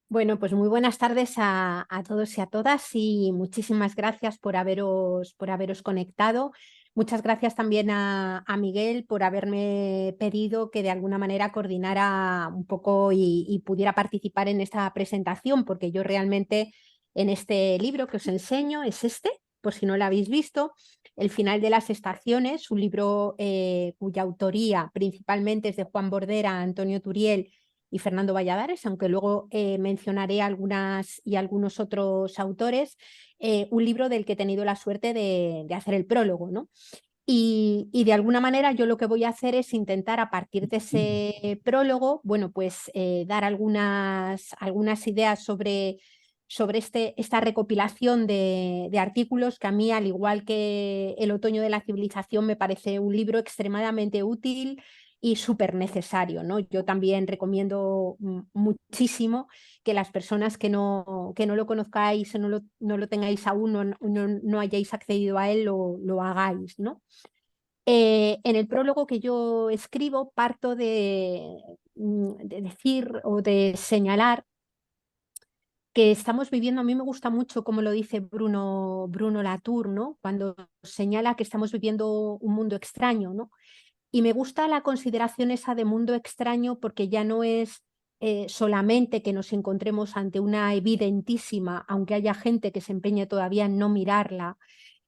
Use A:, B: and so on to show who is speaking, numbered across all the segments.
A: Bueno, pues muy buenas tardes a todos y a todas y muchísimas gracias por haberos conectado. Muchas gracias también a Miguel por haberme pedido que de alguna manera coordinara un poco y pudiera participar en esta presentación, porque yo realmente en este libro que os enseño es este, por si no lo habéis visto, El final de las estaciones, un libro cuya autoría principalmente es de Juan Bordera, Antonio Turiel y Fernando Valladares, aunque luego mencionaré algunas y algunos otros autores, un libro del que he tenido la suerte de hacer el prólogo, ¿no? Y de alguna manera yo lo que voy a hacer es intentar a partir de ese prólogo, bueno, pues dar algunas ideas sobre esta recopilación de artículos que a mí, al igual que El otoño de la civilización, me parece un libro extremadamente útil y súper necesario, ¿no? Yo también recomiendo muchísimo que las personas que no lo conozcáis o no lo tengáis aún, no hayáis accedido a él, lo hagáis, ¿no? En el prólogo que yo escribo parto de decir o de señalar que estamos viviendo. A mí me gusta mucho cómo lo dice Bruno Latour, ¿no? Cuando señala que estamos viviendo un mundo extraño, ¿no? Y me gusta la consideración esa de mundo extraño porque ya no es solamente que nos encontremos ante una evidentísima, aunque haya gente que se empeñe todavía en no mirarla,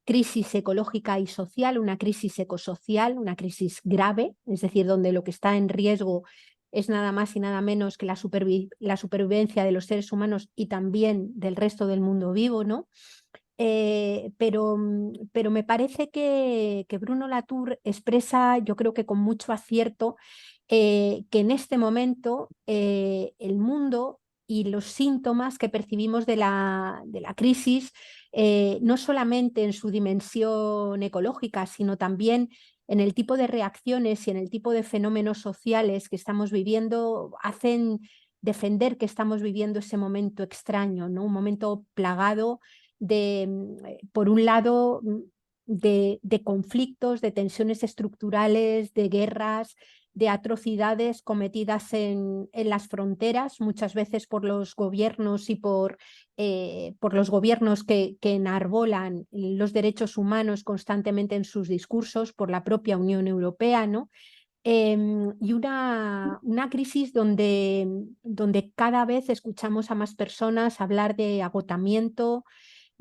A: crisis ecológica y social, una crisis ecosocial, una crisis grave, es decir, donde lo que está en riesgo es nada más y nada menos que la supervivencia de los seres humanos y también del resto del mundo vivo, ¿no? Pero me parece que Bruno Latour expresa, yo creo que con mucho acierto, que en este momento el mundo y los síntomas que percibimos de la crisis, no solamente en su dimensión ecológica, sino también en el tipo de reacciones y en el tipo de fenómenos sociales que estamos viviendo, hacen defender que estamos viviendo ese momento extraño, ¿no? Un momento plagado por un lado, de conflictos, de tensiones estructurales, de guerras, de atrocidades cometidas en las fronteras, muchas veces por los gobiernos y por los gobiernos que enarbolan los derechos humanos constantemente en sus discursos, por la propia Unión Europea, ¿no? Y una crisis donde cada vez escuchamos a más personas hablar de agotamiento,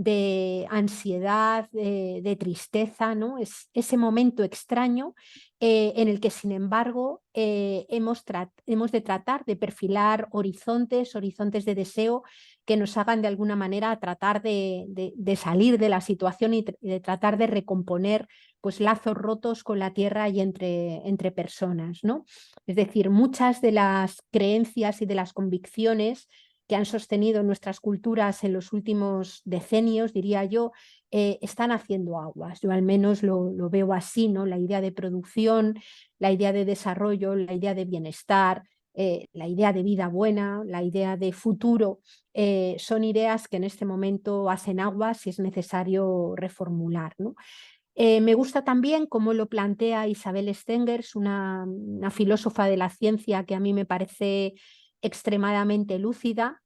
A: de ansiedad, de tristeza, ¿no? Es ese momento extraño en el que, sin embargo, hemos de tratar de perfilar horizontes de deseo que nos hagan de alguna manera tratar de salir de la situación y de tratar de recomponer pues lazos rotos con la tierra y entre personas, ¿no? Es decir, muchas de las creencias y de las convicciones que han sostenido nuestras culturas en los últimos decenios, diría yo, están haciendo aguas. Yo al menos lo veo así, ¿no? La idea de producción, la idea de desarrollo, la idea de bienestar, la idea de vida buena, la idea de futuro, son ideas que en este momento hacen aguas y es necesario reformular, ¿no? Me gusta también cómo lo plantea Isabel Stengers, una filósofa de la ciencia que a mí me parece extremadamente lúcida,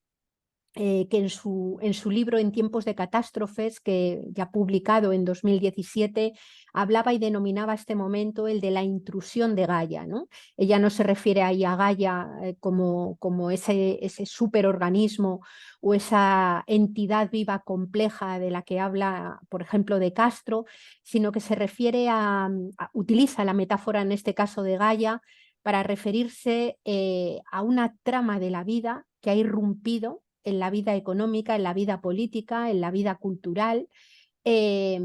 A: que en su libro En tiempos de catástrofes, que ya publicado en 2017, hablaba y denominaba este momento el de la intrusión de Gaia, ¿no? Ella no se refiere ahí a Gaia como ese superorganismo o esa entidad viva compleja de la que habla, por ejemplo, de Castro, sino que se refiere utiliza la metáfora en este caso de Gaia para referirse a una trama de la vida que ha irrumpido en la vida económica, en la vida política, en la vida cultural, eh,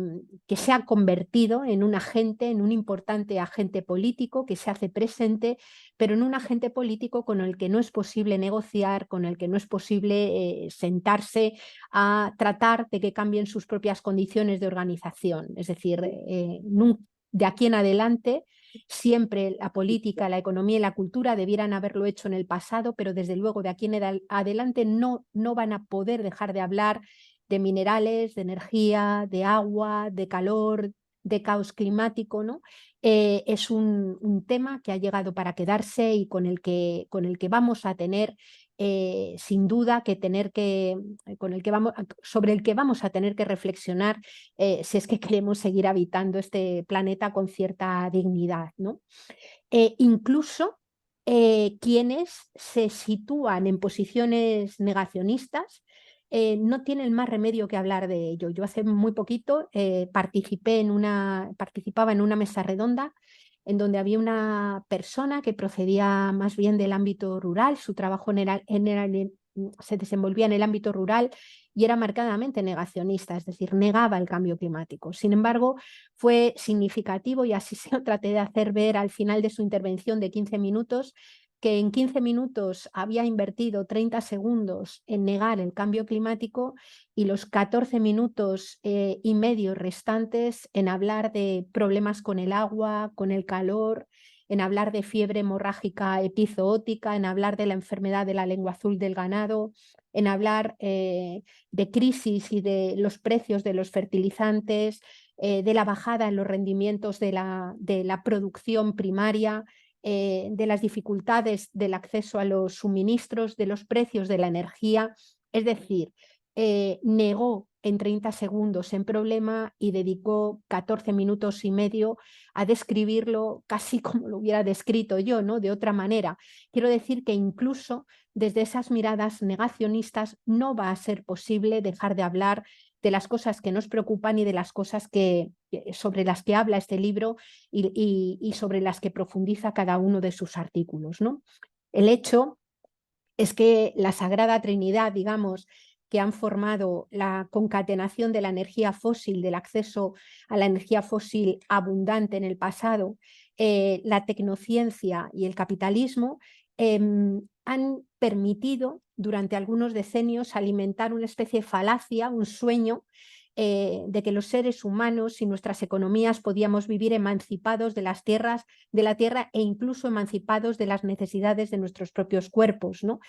A: que se ha convertido en un agente, en un importante agente político que se hace presente, pero en un agente político con el que no es posible negociar, con el que no es posible sentarse a tratar de que cambien sus propias condiciones de organización. Es decir, de aquí en adelante siempre la política, la economía y la cultura debieran haberlo hecho en el pasado, pero desde luego de aquí en adelante no van a poder dejar de hablar de minerales, de energía, de agua, de calor, de caos climático, ¿no? Es un tema que ha llegado para quedarse y con el que vamos a tener sin duda que sobre el que vamos a tener que reflexionar si es que queremos seguir habitando este planeta con cierta dignidad, ¿no? Incluso quienes se sitúan en posiciones negacionistas no tienen más remedio que hablar de ello. Yo hace muy poquito participaba en una mesa redonda en donde había una persona que procedía más bien del ámbito rural, su trabajo se desenvolvía en el ámbito rural y era marcadamente negacionista, es decir, negaba el cambio climático. Sin embargo, fue significativo, y así se lo traté de hacer ver al final de su intervención de 15 minutos, que en 15 minutos había invertido 30 segundos en negar el cambio climático y los 14 minutos y medio restantes en hablar de problemas con el agua, con el calor, en hablar de fiebre hemorrágica epizootica, en hablar de la enfermedad de la lengua azul del ganado, en hablar de crisis y de los precios de los fertilizantes, de la bajada en los rendimientos de la producción primaria, de las dificultades del acceso a los suministros, de los precios de la energía. Es decir, negó en 30 segundos el problema y dedicó 14 minutos y medio a describirlo casi como lo hubiera descrito yo, ¿no? De otra manera. Quiero decir que incluso desde esas miradas negacionistas no va a ser posible dejar de hablar de las cosas que nos preocupan y de las cosas sobre las que habla este libro y sobre las que profundiza cada uno de sus artículos, ¿no? El hecho es que la Sagrada Trinidad, digamos, que han formado la concatenación de la energía fósil, del acceso a la energía fósil abundante en el pasado, la tecnociencia y el capitalismo, han permitido durante algunos decenios alimentar una especie de falacia, un sueño de que los seres humanos y nuestras economías podíamos vivir emancipados de la tierra e incluso emancipados de las necesidades de nuestros propios cuerpos, ¿no?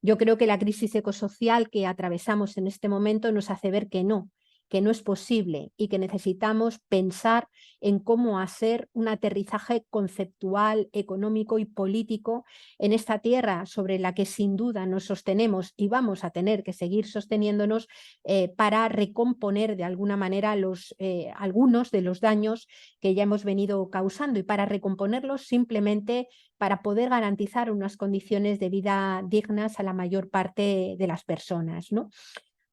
A: Yo creo que la crisis ecosocial que atravesamos en este momento nos hace ver que no es posible y que necesitamos pensar en cómo hacer un aterrizaje conceptual, económico y político en esta tierra sobre la que sin duda nos sostenemos y vamos a tener que seguir sosteniéndonos para recomponer de alguna manera algunos de los daños que ya hemos venido causando, y para recomponerlos simplemente para poder garantizar unas condiciones de vida dignas a la mayor parte de las personas, ¿no?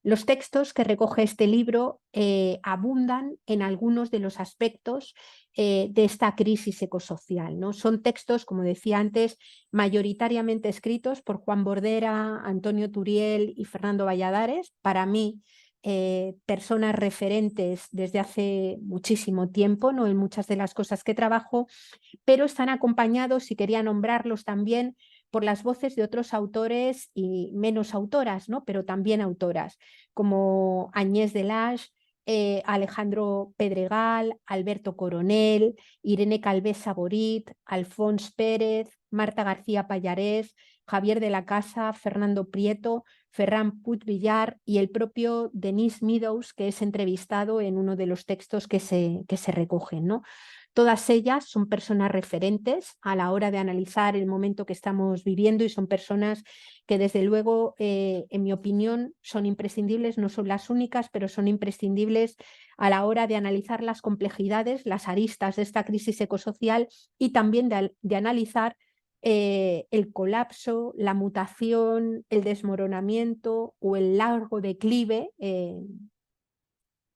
A: Los textos que recoge este libro abundan en algunos de los aspectos de esta crisis ecosocial, ¿no? Son textos, como decía antes, mayoritariamente escritos por Juan Bordera, Antonio Turiel y Fernando Valladares. Para mí, personas referentes desde hace muchísimo tiempo, ¿no? En muchas de las cosas que trabajo, pero están acompañados, y quería nombrarlos también, por las voces de otros autores y menos autoras, ¿no? Pero también autoras, como Agnès Delage, Alejandro Pedregal, Alberto Coronel, Irene Calvé Saborit, Alfons Pérez, Marta García Pallarés, Javier de la Casa, Fernando Prieto, Ferran Puig Villar y el propio Denis Meadows, que es entrevistado en uno de los textos que se recogen, ¿no? Todas ellas son personas referentes a la hora de analizar el momento que estamos viviendo, y son personas que desde luego, en mi opinión, son imprescindibles, no son las únicas, pero son imprescindibles a la hora de analizar las complejidades, las aristas de esta crisis ecosocial, y también de analizar el colapso, la mutación, el desmoronamiento o el largo declive,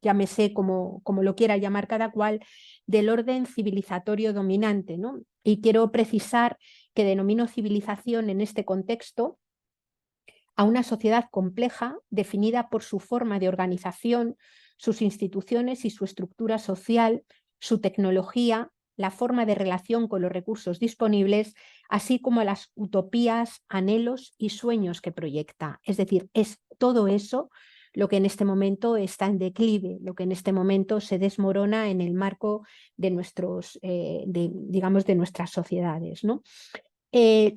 A: llámese como lo quiera llamar cada cual, del orden civilizatorio dominante, ¿no? Y quiero precisar que denomino civilización en este contexto a una sociedad compleja definida por su forma de organización, sus instituciones y su estructura social, su tecnología, la forma de relación con los recursos disponibles, así como las utopías, anhelos y sueños que proyecta. Es decir, es todo eso lo que en este momento está en declive, lo que en este momento se desmorona en el marco de digamos, de nuestras sociedades, ¿no?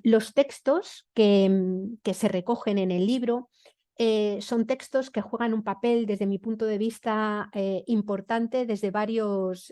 A: Los textos que se recogen en el libro son textos que juegan un papel, desde mi punto de vista, importante desde varios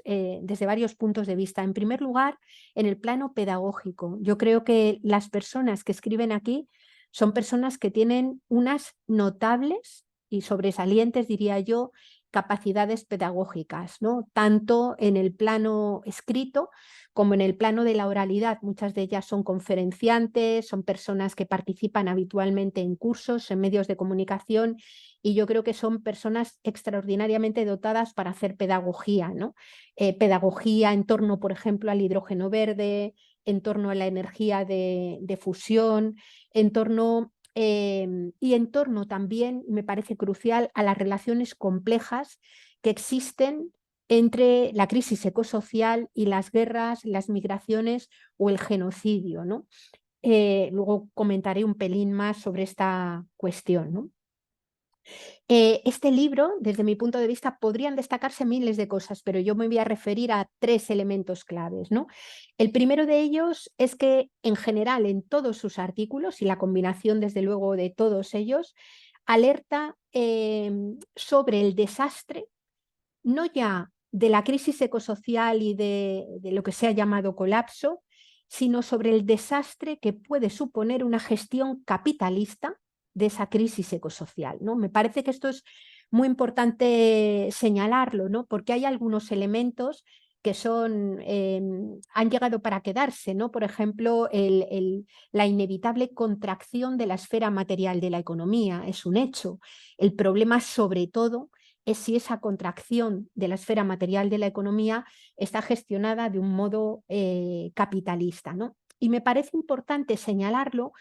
A: puntos de vista. En primer lugar, en el plano pedagógico. Yo creo que las personas que escriben aquí son personas que tienen unas notables y sobresalientes, diría yo, capacidades pedagógicas, ¿no? Tanto en el plano escrito como en el plano de la oralidad. Muchas de ellas son conferenciantes, son personas que participan habitualmente en cursos, en medios de comunicación, y yo creo que son personas extraordinariamente dotadas para hacer pedagogía, ¿no? Pedagogía en torno, por ejemplo, al hidrógeno verde, en torno a la energía de fusión, en torno y en torno también, me parece crucial, a las relaciones complejas que existen entre la crisis ecosocial y las guerras, las migraciones o el genocidio, ¿no? Luego comentaré un pelín más sobre esta cuestión, ¿no? Este libro, desde mi punto de vista, podrían destacarse miles de cosas, pero yo me voy a referir a 3 elementos claves, ¿no? El primero de ellos es que, en general, en todos sus artículos, y la combinación, desde luego, de todos ellos, alerta sobre el desastre, no ya de la crisis ecosocial y de lo que se ha llamado colapso, sino sobre el desastre que puede suponer una gestión capitalista de esa crisis ecosocial, ¿no? Me parece que esto es muy importante señalarlo, ¿no? Porque hay algunos elementos que han llegado para quedarse, ¿no? Por ejemplo, la inevitable contracción de la esfera material de la economía es un hecho. El problema, sobre todo, es si esa contracción de la esfera material de la economía está gestionada de un modo capitalista, ¿no? Y me parece importante señalarlo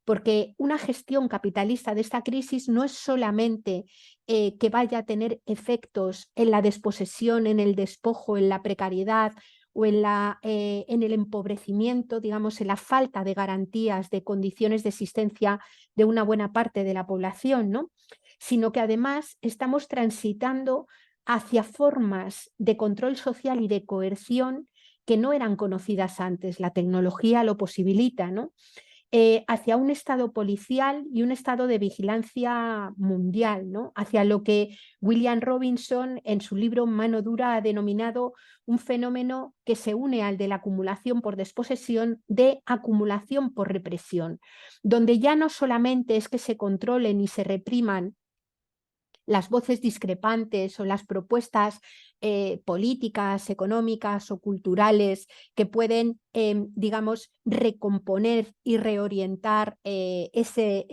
A: porque una gestión capitalista de esta crisis no es solamente que vaya a tener efectos en la desposesión, en el despojo, en la precariedad o en el empobrecimiento, digamos, en la falta de garantías de condiciones de existencia de una buena parte de la población, ¿no? Sino que además estamos transitando hacia formas de control social y de coerción que no eran conocidas antes. La tecnología lo posibilita, ¿no? Hacia un estado policial y un estado de vigilancia mundial, ¿no? Hacia lo que William Robinson en su libro Mano Dura ha denominado un fenómeno que se une al de la acumulación por desposesión, de acumulación por represión, donde ya no solamente es que se controlen y se repriman las voces discrepantes o las propuestas políticas, económicas o culturales que pueden, digamos, recomponer y reorientar ese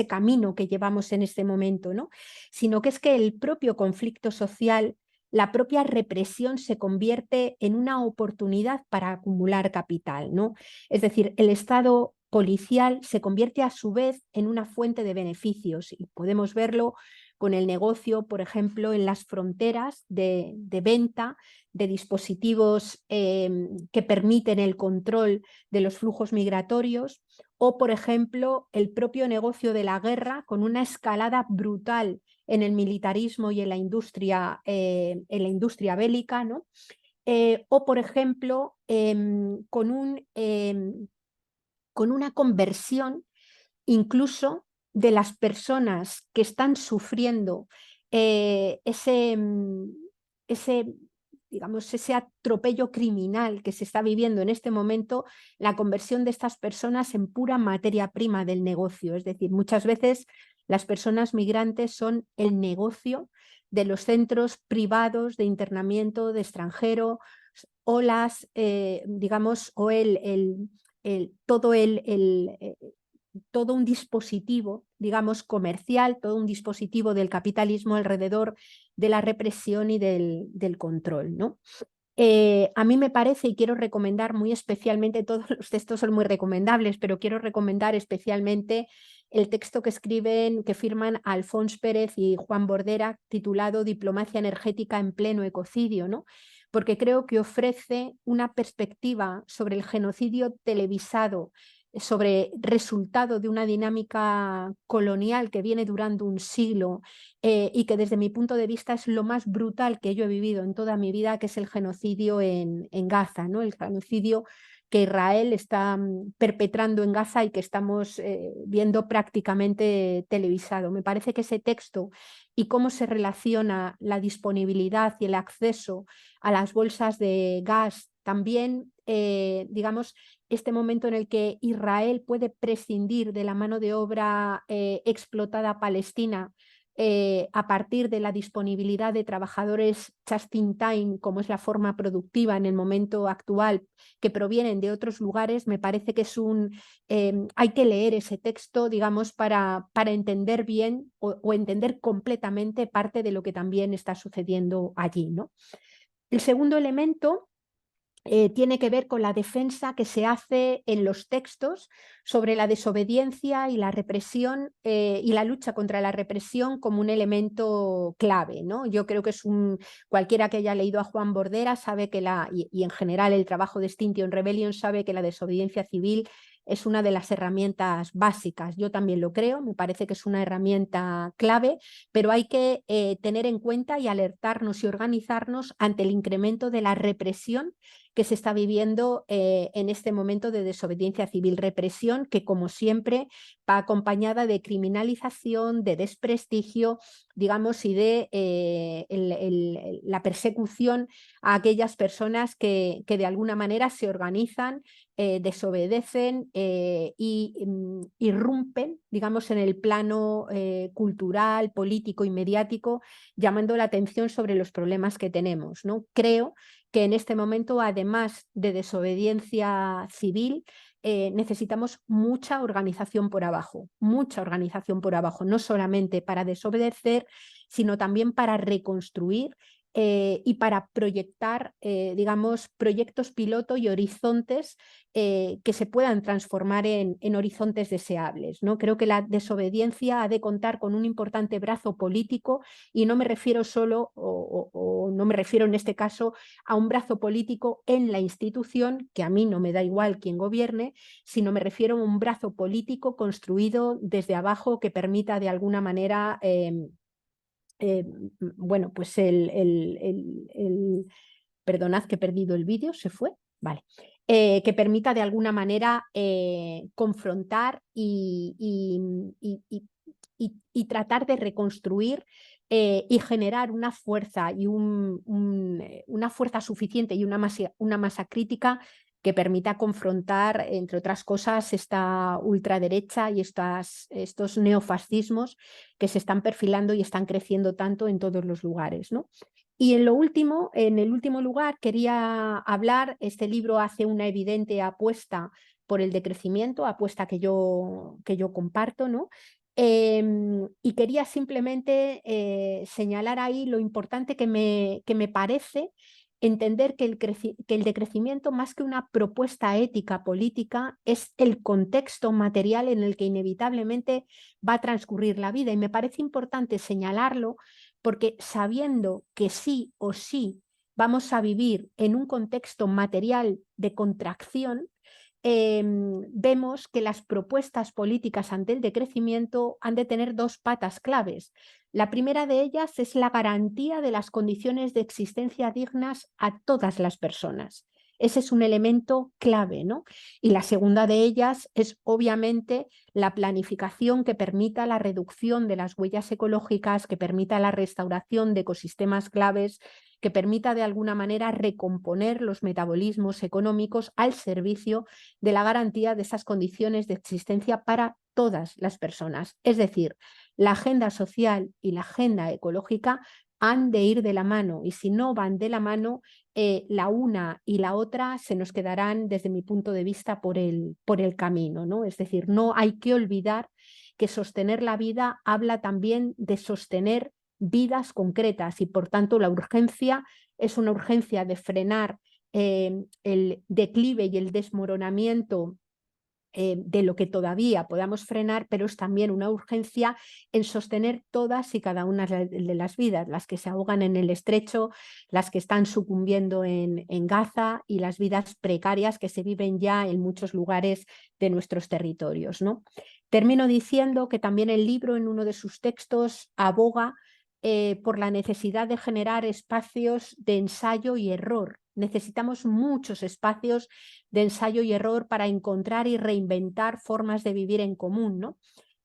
A: camino que llevamos en este momento, ¿no? Sino que es que el propio conflicto social, la propia represión se convierte en una oportunidad para acumular capital, ¿no? Es decir, el Estado policial se convierte a su vez en una fuente de beneficios y podemos verlo con el negocio, por ejemplo, en las fronteras de venta de dispositivos que permiten el control de los flujos migratorios, o, por ejemplo, el propio negocio de la guerra con una escalada brutal en el militarismo y en la industria bélica, ¿no? O, por ejemplo, con una conversión incluso de las personas que están sufriendo eh, ese, mm, ese, digamos, ese atropello criminal que se está viviendo en este momento, la conversión de estas personas en pura materia prima del negocio. Es decir, muchas veces las personas migrantes son el negocio de los centros privados de internamiento de extranjeros o digamos, o todo un dispositivo, digamos, comercial, todo un dispositivo del capitalismo alrededor de la represión y del control, ¿no? A mí me parece, y quiero recomendar muy especialmente, todos los textos son muy recomendables, pero quiero recomendar especialmente el texto que escriben, que firman Alfons Pérez y Juan Bordera, titulado Diplomacia energética en pleno ecocidio, ¿no? Porque creo que ofrece una perspectiva sobre el genocidio televisado, sobre resultado de una dinámica colonial que viene durando un siglo y que desde mi punto de vista es lo más brutal que yo he vivido en toda mi vida, que es el genocidio en Gaza, ¿no? El genocidio que Israel está perpetrando en Gaza y que estamos viendo prácticamente televisado. Me parece que ese texto y cómo se relaciona la disponibilidad y el acceso a las bolsas de gas, también, digamos, este momento en el que Israel puede prescindir de la mano de obra explotada palestina a partir de la disponibilidad de trabajadores just in time, como es la forma productiva en el momento actual, que provienen de otros lugares, me parece que es hay que leer ese texto, digamos, para entender bien o entender completamente parte de lo que también está sucediendo allí, ¿no? El segundo elemento tiene que ver con la defensa que se hace en los textos sobre la desobediencia y la represión y la lucha contra la represión como un elemento clave, ¿no? Yo creo que cualquiera que haya leído a Juan Bordera sabe que y en general el trabajo de Extinction Rebellion sabe que la desobediencia civil es una de las herramientas básicas. Yo también lo creo, me parece que es una herramienta clave, pero hay que tener en cuenta y alertarnos y organizarnos ante el incremento de la represión que se está viviendo en este momento de desobediencia civil, represión que, como siempre, va acompañada de criminalización, de desprestigio, digamos, y de la persecución a aquellas personas que de alguna manera se organizan, desobedecen y irrumpen, digamos, en el plano cultural, político y mediático, llamando la atención sobre los problemas que tenemos, ¿no? Creo que en este momento, además de desobediencia civil, necesitamos mucha organización por abajo, no solamente para desobedecer, sino también para reconstruir y para proyectar, digamos, proyectos piloto y horizontes que se puedan transformar en horizontes deseables, ¿no? Creo que la desobediencia ha de contar con un importante brazo político y no me refiero solo, o no me refiero en este caso a un brazo político en la institución, que a mí no me da igual quién gobierne, sino me refiero a un brazo político construido desde abajo que permita de alguna manera bueno, pues perdonad que he perdido el vídeo, se fue, vale, que permita de alguna manera confrontar y tratar de reconstruir y generar una fuerza y una fuerza suficiente y una masa crítica que permita confrontar, entre otras cosas, esta ultraderecha y estos neofascismos que se están perfilando y están creciendo tanto en todos los lugares, ¿no? Y en el último lugar, quería hablar, este libro hace una evidente apuesta por el decrecimiento, apuesta que yo comparto, ¿no? Y quería simplemente señalar ahí lo importante que me parece entender que el decrecimiento, más que una propuesta ética política, es el contexto material en el que inevitablemente va a transcurrir la vida. Y me parece importante señalarlo porque sabiendo que sí o sí vamos a vivir en un contexto material de contracción, vemos que las propuestas políticas ante el decrecimiento han de tener dos patas claves. La primera de ellas es la garantía de las condiciones de existencia dignas a todas las personas. Ese es un elemento clave, ¿no? Y la segunda de ellas es obviamente la planificación que permita la reducción de las huellas ecológicas, que permita la restauración de ecosistemas claves, que permita de alguna manera recomponer los metabolismos económicos al servicio de la garantía de esas condiciones de existencia para todas las personas. Es decir, la agenda social y la agenda ecológica han de ir de la mano y si no van de la mano, la una y la otra se nos quedarán, desde mi punto de vista, por el camino, ¿no? Es decir, no hay que olvidar que sostener la vida habla también de sostener vidas concretas y por tanto la urgencia es una urgencia de frenar el declive y el desmoronamiento de lo que todavía podamos frenar, pero es también una urgencia en sostener todas y cada una de las vidas, las que se ahogan en el estrecho, las que están sucumbiendo en Gaza y las vidas precarias que se viven ya en muchos lugares de nuestros territorios, ¿no? Termino diciendo que también el libro en uno de sus textos aboga por la necesidad de generar espacios de ensayo y error. Necesitamos muchos espacios de ensayo y error para encontrar y reinventar formas de vivir en común, ¿no?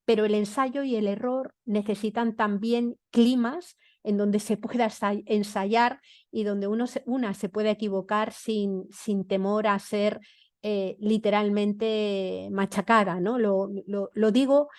A: Pero el ensayo y el error necesitan también climas en donde se pueda ensayar y donde una se pueda equivocar sin temor a ser literalmente machacada, ¿no? Lo digo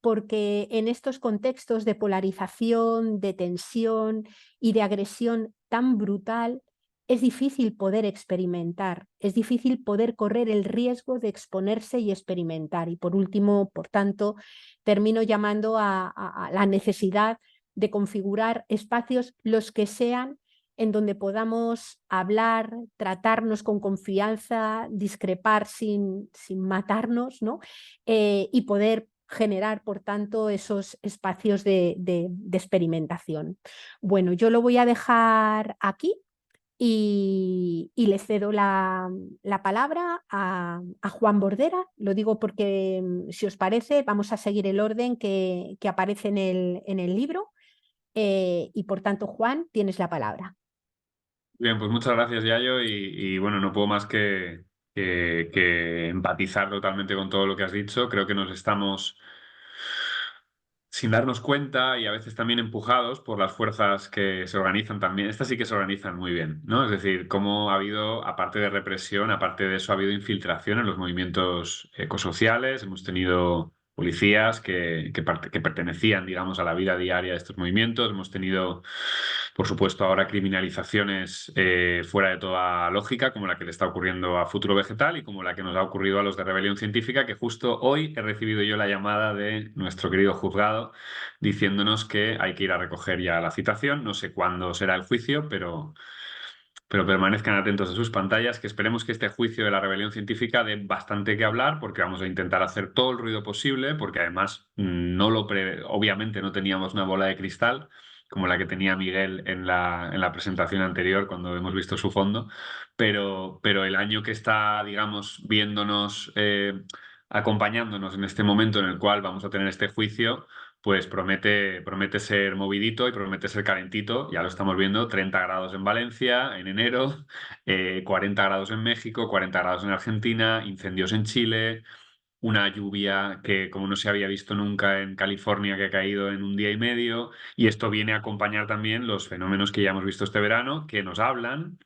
A: porque en estos contextos de polarización, de tensión y de agresión tan brutal, es difícil poder experimentar, es difícil poder correr el riesgo de exponerse y experimentar. Y por último, por tanto, termino llamando a la necesidad de configurar espacios, los que sean, en donde podamos hablar, tratarnos con confianza, discrepar sin matarnos, ¿no? Y poder generar, por tanto, esos espacios de experimentación. Bueno, yo lo voy a dejar aquí y le cedo la palabra a Juan Bordera. Lo digo porque, si os parece, vamos a seguir el orden que aparece en el libro. Y por tanto, Juan, tienes la palabra.
B: Bien, pues muchas gracias, Yayo, bueno, no puedo más que empatizar totalmente con todo lo que has dicho. Creo que nos estamos, sin darnos cuenta y a veces también empujados por las fuerzas que se organizan también. Estas sí que se organizan muy bien, ¿no? Es decir, cómo ha habido, aparte de represión, aparte de eso, ha habido infiltración en los movimientos ecosociales. Hemos tenido policías que pertenecían, digamos, a la vida diaria de estos movimientos. Hemos tenido, por supuesto, ahora criminalizaciones fuera de toda lógica, como la que le está ocurriendo a Futuro Vegetal y como la que nos ha ocurrido a los de Rebelión Científica, que justo hoy he recibido yo la llamada de nuestro querido juzgado diciéndonos que hay que ir a recoger ya la citación. No sé cuándo será el juicio, pero permanezcan atentos a sus pantallas, que esperemos que este juicio de la rebelión científica dé bastante que hablar, porque vamos a intentar hacer todo el ruido posible, porque además obviamente no teníamos una bola de cristal como la que tenía Miguel en la presentación anterior cuando hemos visto su fondo, pero el año que está, digamos, viéndonos, acompañándonos en este momento en el cual vamos a tener este juicio, pues promete ser movidito y promete ser calentito. Ya lo estamos viendo, 30 grados en Valencia en enero, 40 grados en México, 40 grados en Argentina, incendios en Chile, una lluvia que como no se había visto nunca en California, que ha caído en un día y medio, y esto viene a acompañar también los fenómenos que ya hemos visto este verano, que nos hablan,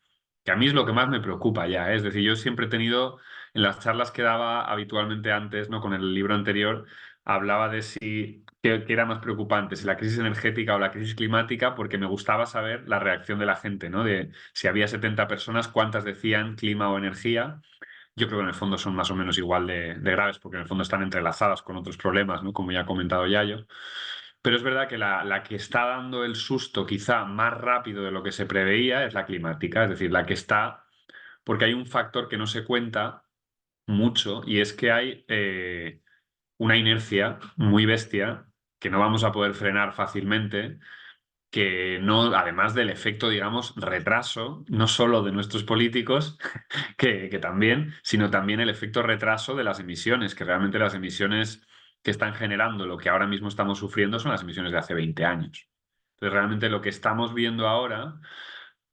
B: que a mí es lo que más me preocupa ya, ¿eh? Es decir, yo siempre he tenido, en las charlas que daba habitualmente antes, ¿no? Con el libro anterior, hablaba de si qué era más preocupante, si la crisis energética o la crisis climática, porque me gustaba saber la reacción de la gente, ¿no? De si había 70 personas, cuántas decían clima o energía. Yo creo que en el fondo son más o menos igual de graves, porque en el fondo están entrelazadas con otros problemas, ¿no? Como ya ha comentado Yayo. Pero es verdad que la que está dando el susto quizá más rápido de lo que se preveía es la climática, es decir, la que está, porque hay un factor que no se cuenta mucho y es que hay una inercia muy bestia que no vamos a poder frenar fácilmente, que no, además del efecto, digamos, retraso, no solo de nuestros políticos, que también, sino también el efecto retraso de las emisiones, que realmente las emisiones que están generando lo que ahora mismo estamos sufriendo son las emisiones de hace 20 años. Entonces, realmente lo que estamos viendo ahora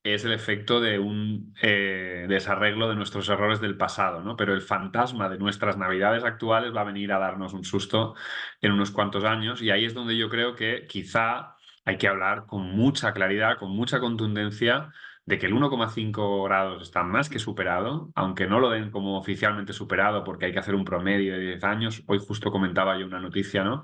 B: es el efecto de un desarreglo de nuestros errores del pasado, ¿no? Pero el fantasma de nuestras navidades actuales va a venir a darnos un susto en unos cuantos años y ahí es donde yo creo que quizá hay que hablar con mucha claridad, con mucha contundencia, de que el 1,5 grados está más que superado, aunque no lo den como oficialmente superado porque hay que hacer un promedio de 10 años. Hoy justo comentaba yo una noticia, ¿no?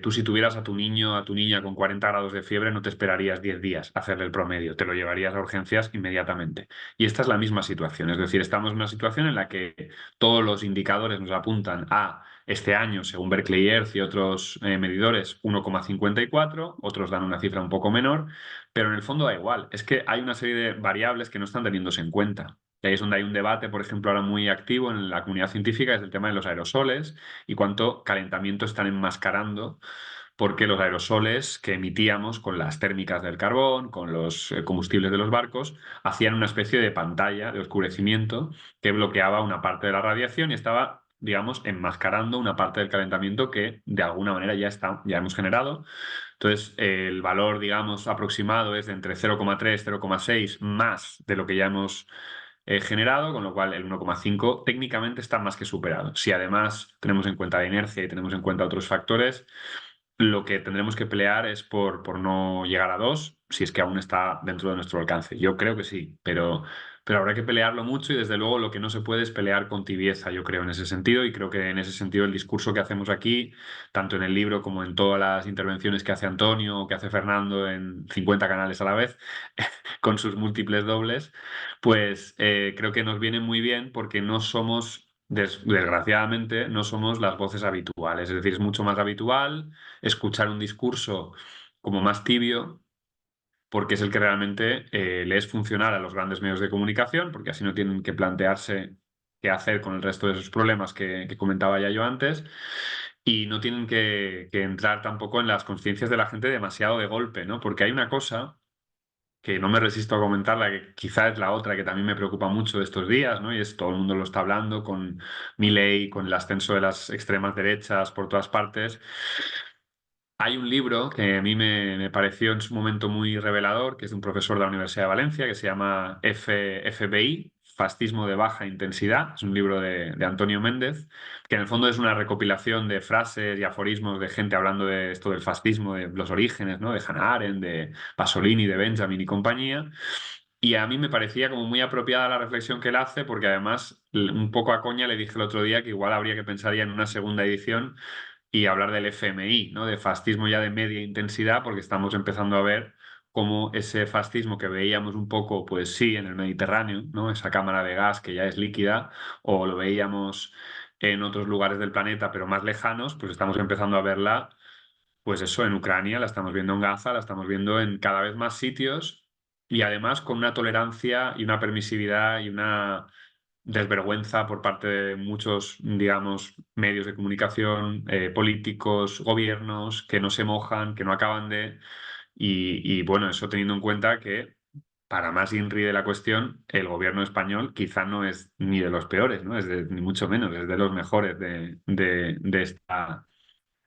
B: Tú si tuvieras a tu niño, a tu niña con 40 grados de fiebre, no te esperarías 10 días a hacerle el promedio, te lo llevarías a urgencias inmediatamente. Y esta es la misma situación, es decir, estamos en una situación en la que todos los indicadores nos apuntan a este año, según Berkeley Earth y otros medidores, 1,54, otros dan una cifra un poco menor, pero en el fondo da igual, es que hay una serie de variables que no están teniéndose en cuenta. Y ahí es donde hay un debate, por ejemplo, ahora muy activo en la comunidad científica, es el tema de los aerosoles y cuánto calentamiento están enmascarando, porque los aerosoles que emitíamos con las térmicas del carbón, con los combustibles de los barcos, hacían una especie de pantalla de oscurecimiento que bloqueaba una parte de la radiación y estaba, digamos, enmascarando una parte del calentamiento que de alguna manera ya hemos generado. Entonces, el valor, digamos, aproximado es de entre 0,3 y 0,6 más de lo que ya hemos generado, con lo cual el 1,5 técnicamente está más que superado. Si además tenemos en cuenta la inercia y tenemos en cuenta otros factores, lo que tendremos que pelear es por no llegar a 2, si es que aún está dentro de nuestro alcance. Yo creo que sí, pero pero habrá que pelearlo mucho y desde luego lo que no se puede es pelear con tibieza, yo creo, en ese sentido, y creo que en ese sentido el discurso que hacemos aquí, tanto en el libro como en todas las intervenciones que hace Antonio o que hace Fernando en 50 canales a la vez, con sus múltiples dobles, pues creo que nos viene muy bien porque no somos... Desgraciadamente no somos las voces habituales, es decir, es mucho más habitual escuchar un discurso como más tibio, porque es el que realmente le es funcional a los grandes medios de comunicación, porque así no tienen que plantearse qué hacer con el resto de esos problemas que comentaba ya yo antes, y no tienen que entrar tampoco en las conciencias de la gente demasiado de golpe, ¿no? Porque hay una cosa que no me resisto a comentarla, que quizá es la otra que también me preocupa mucho de estos días, ¿no? Y es todo el mundo lo está hablando con Milei, con el ascenso de las extremas derechas por todas partes. Hay un libro que a mí me pareció en su momento muy revelador, que es de un profesor de la Universidad de Valencia, que se llama FBI, Fascismo de Baja Intensidad. Es un libro de Antonio Méndez, que en el fondo es una recopilación de frases y aforismos de gente hablando de esto del fascismo, de los orígenes, ¿no? De Hannah Arendt, de Pasolini, de Benjamin y compañía. Y a mí me parecía como muy apropiada la reflexión que él hace, porque además, un poco a coña, le dije el otro día que igual habría que pensar ya en una segunda edición y hablar del FMI, ¿no? De fascismo ya de media intensidad, porque estamos empezando a ver cómo ese fascismo que veíamos un poco, pues sí, en el Mediterráneo, ¿no? Esa cámara de gas que ya es líquida, o lo veíamos en otros lugares del planeta, pero más lejanos, pues estamos empezando a verla, pues eso, en Ucrania, la estamos viendo en Gaza, la estamos viendo en cada vez más sitios, y además con una tolerancia y una permisividad y una desvergüenza por parte de muchos, digamos, medios de comunicación, políticos, gobiernos, que no se mojan, que no acaban de... Y bueno, eso teniendo en cuenta que, para más INRI de la cuestión, el gobierno español quizá no es ni de los peores, ¿no? Ni mucho menos, es de los mejores de esta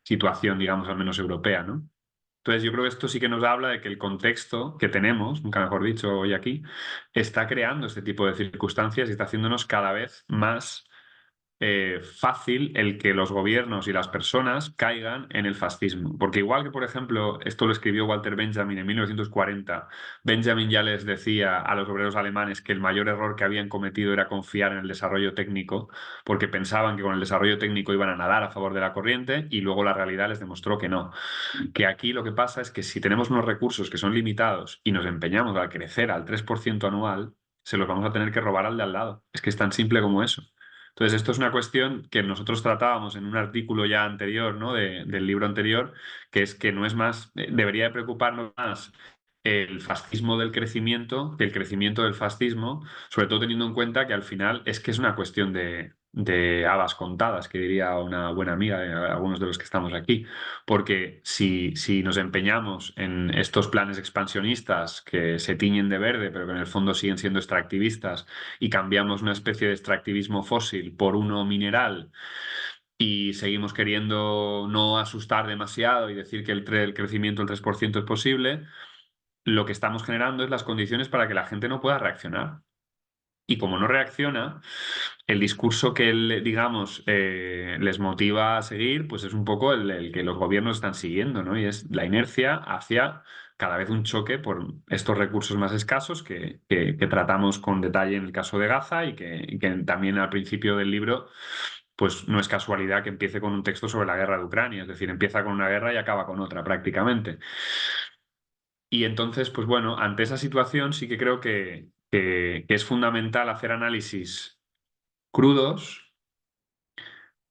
B: situación, digamos, al menos europea, ¿no? Entonces, yo creo que esto sí que nos habla de que el contexto que tenemos, nunca mejor dicho, hoy aquí, está creando este tipo de circunstancias y está haciéndonos cada vez más fácil el que los gobiernos y las personas caigan en el fascismo. Porque igual que, por ejemplo, esto lo escribió Walter Benjamin en 1940, Benjamin ya les decía a los obreros alemanes que el mayor error que habían cometido era confiar en el desarrollo técnico, porque pensaban que con el desarrollo técnico iban a nadar a favor de la corriente, y luego la realidad les demostró que no. Que aquí lo que pasa es que si tenemos unos recursos que son limitados y nos empeñamos a crecer al 3% anual, se los vamos a tener que robar al de al lado. Es que es tan simple como eso. Entonces, esto es una cuestión que nosotros tratábamos en un artículo ya anterior, ¿no? Del libro anterior, que es que no es más, debería de preocuparnos más el fascismo del crecimiento que el crecimiento del fascismo, sobre todo teniendo en cuenta que al final es que es una cuestión de habas contadas, que diría una buena amiga de algunos de los que estamos aquí. Porque si nos empeñamos en estos planes expansionistas que se tiñen de verde, pero que en el fondo siguen siendo extractivistas, y cambiamos una especie de extractivismo fósil por uno mineral, y seguimos queriendo no asustar demasiado y decir que el crecimiento del 3% es posible, lo que estamos generando es las condiciones para que la gente no pueda reaccionar. Y como no reacciona, el discurso que, digamos, les motiva a seguir, pues es un poco el que los gobiernos están siguiendo, ¿no? Y es la inercia hacia cada vez un choque por estos recursos más escasos que tratamos con detalle en el caso de Gaza, y que también al principio del libro, pues no es casualidad que empiece con un texto sobre la guerra de Ucrania, es decir, empieza con una guerra y acaba con otra prácticamente. Y entonces, pues bueno, ante esa situación sí que creo que es fundamental hacer análisis crudos,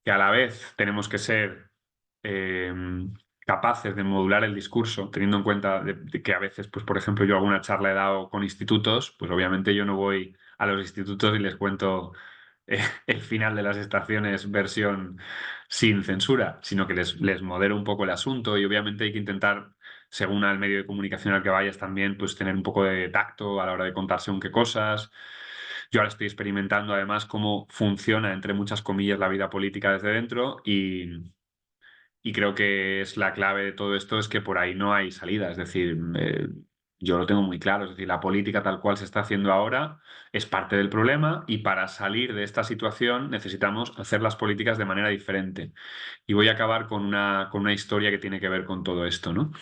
B: que a la vez tenemos que ser eh, capaces de modular el discurso, teniendo en cuenta de que a veces, pues por ejemplo, yo alguna charla he dado con institutos, pues obviamente yo no voy a los institutos y les cuento el final de las estaciones versión sin censura, sino que les modero un poco el asunto, y obviamente hay que intentar, según al medio de comunicación al que vayas también, pues tener un poco de tacto a la hora de contar según qué cosas. Yo ahora estoy experimentando además cómo funciona, entre muchas comillas, la vida política desde dentro, y creo que es la clave de todo esto, es que por ahí no hay salida. Es decir, yo lo tengo muy claro. Es decir, la política tal cual se está haciendo ahora es parte del problema, y para salir de esta situación necesitamos hacer las políticas de manera diferente. Y voy a acabar con una historia que tiene que ver con todo esto, ¿no?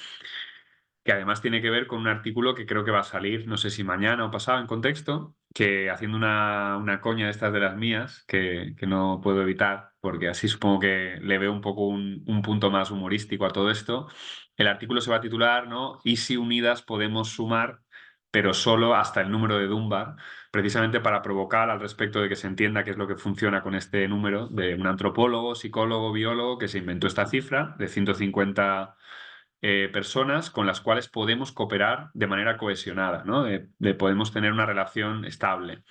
B: Que además tiene que ver con un artículo que creo que va a salir, no sé si mañana o pasado, en Contexto, que haciendo una coña de estas de las mías, que no puedo evitar, porque así supongo que le veo un poco un punto más humorístico a todo esto, el artículo se va a titular, ¿no? ¿Y si unidas podemos sumar, pero solo hasta el número de Dunbar? Precisamente para provocar al respecto de que se entienda qué es lo que funciona con este número de un antropólogo, psicólogo, biólogo que se inventó esta cifra de 150 personas con las cuales podemos cooperar de manera cohesionada, ¿no? Podemos tener una relación estable.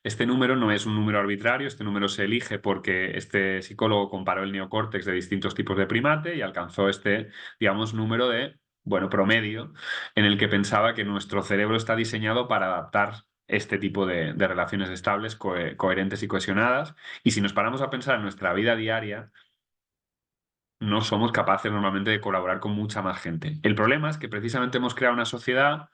B: Este número no es un número arbitrario, este número se elige porque este psicólogo comparó el neocórtex de distintos tipos de primate y alcanzó este, digamos, número de, bueno, promedio, en el que pensaba que nuestro cerebro está diseñado para adaptar este tipo de relaciones estables, coherentes y cohesionadas. Y si nos paramos a pensar en nuestra vida diaria, no somos capaces normalmente de colaborar con mucha más gente. El problema es que precisamente hemos creado una sociedad,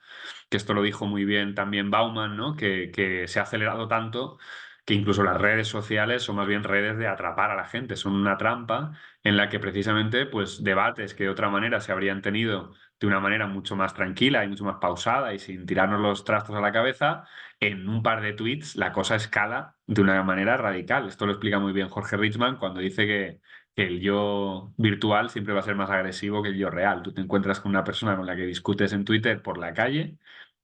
B: que esto lo dijo muy bien también Bauman, ¿no? Que se ha acelerado tanto que incluso las redes sociales son más bien redes de atrapar a la gente, son una trampa en la que precisamente pues debates que de otra manera se habrían tenido de una manera mucho más tranquila y mucho más pausada y sin tirarnos los trastos a la cabeza, en un par de tweets la cosa escala de una manera radical. Esto lo explica muy bien Jorge Richman cuando dice que el yo virtual siempre va a ser más agresivo que el yo real. Tú te encuentras con una persona con la que discutes en Twitter por la calle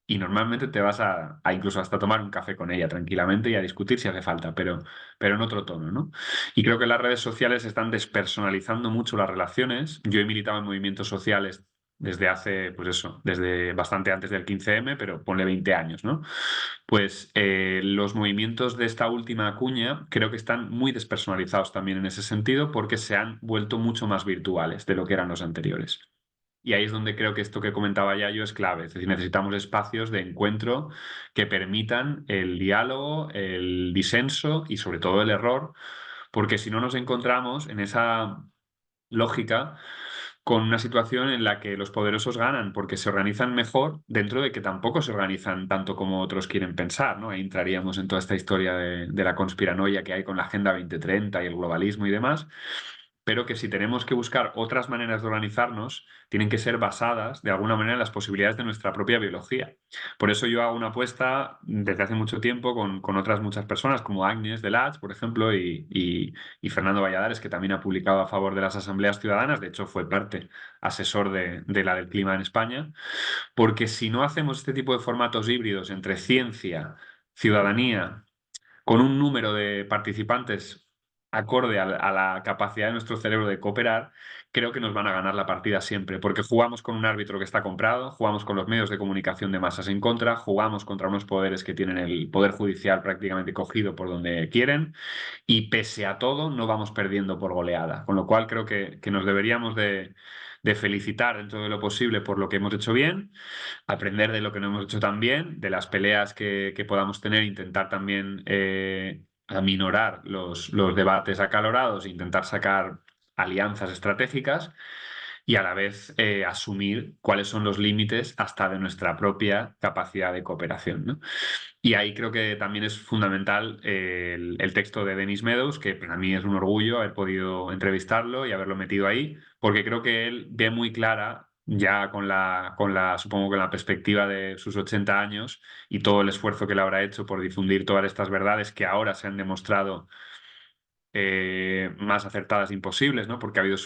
B: y normalmente te vas a incluso hasta tomar un café con ella tranquilamente y a discutir si hace falta, pero en otro tono, ¿no? Y creo que las redes sociales están despersonalizando mucho las relaciones. Yo he militado en movimientos sociales desde hace, pues eso, desde bastante antes del 15M, pero ponle 20 años, ¿no? Pues los movimientos de esta última cuña creo que están muy despersonalizados también en ese sentido porque se han vuelto mucho más virtuales de lo que eran los anteriores. Y ahí es donde creo que esto que comentaba ya yo es clave. Es decir, necesitamos espacios de encuentro que permitan el diálogo, el disenso y sobre todo el error, porque si no nos encontramos en esa lógica con una situación en la que los poderosos ganan porque se organizan mejor dentro de que tampoco se organizan tanto como otros quieren pensar, ¿no? Ahí entraríamos en toda esta historia de la conspiranoia que hay con la Agenda 2030 y el globalismo y demás, pero que si tenemos que buscar otras maneras de organizarnos, tienen que ser basadas de alguna manera en las posibilidades de nuestra propia biología. Por eso yo hago una apuesta desde hace mucho tiempo con otras muchas personas, como Agnes de Lats, por ejemplo, y Fernando Valladares, que también ha publicado a favor de las asambleas ciudadanas, de hecho fue parte asesor de la del clima en España, porque si no hacemos este tipo de formatos híbridos entre ciencia, ciudadanía, con un número de participantes acorde a la capacidad de nuestro cerebro de cooperar, creo que nos van a ganar la partida siempre, porque jugamos con un árbitro que está comprado, jugamos con los medios de comunicación de masas en contra, jugamos contra unos poderes que tienen el poder judicial prácticamente cogido por donde quieren, y pese a todo no vamos perdiendo por goleada, con lo cual creo que nos deberíamos de felicitar dentro de lo posible por lo que hemos hecho bien, aprender de lo que no hemos hecho tan bien, de las peleas que podamos tener, intentar también aminorar los debates acalorados, e intentar sacar alianzas estratégicas y a la vez asumir cuáles son los límites hasta de nuestra propia capacidad de cooperación, ¿no? Y ahí creo que también es fundamental el texto de Denis Meadows, que para mí es un orgullo haber podido entrevistarlo y haberlo metido ahí, porque creo que él ve muy clara, ya supongo que la perspectiva de sus 80 años y todo el esfuerzo que le habrá hecho por difundir todas estas verdades que ahora se han demostrado más acertadas imposibles, ¿no? Porque ha habido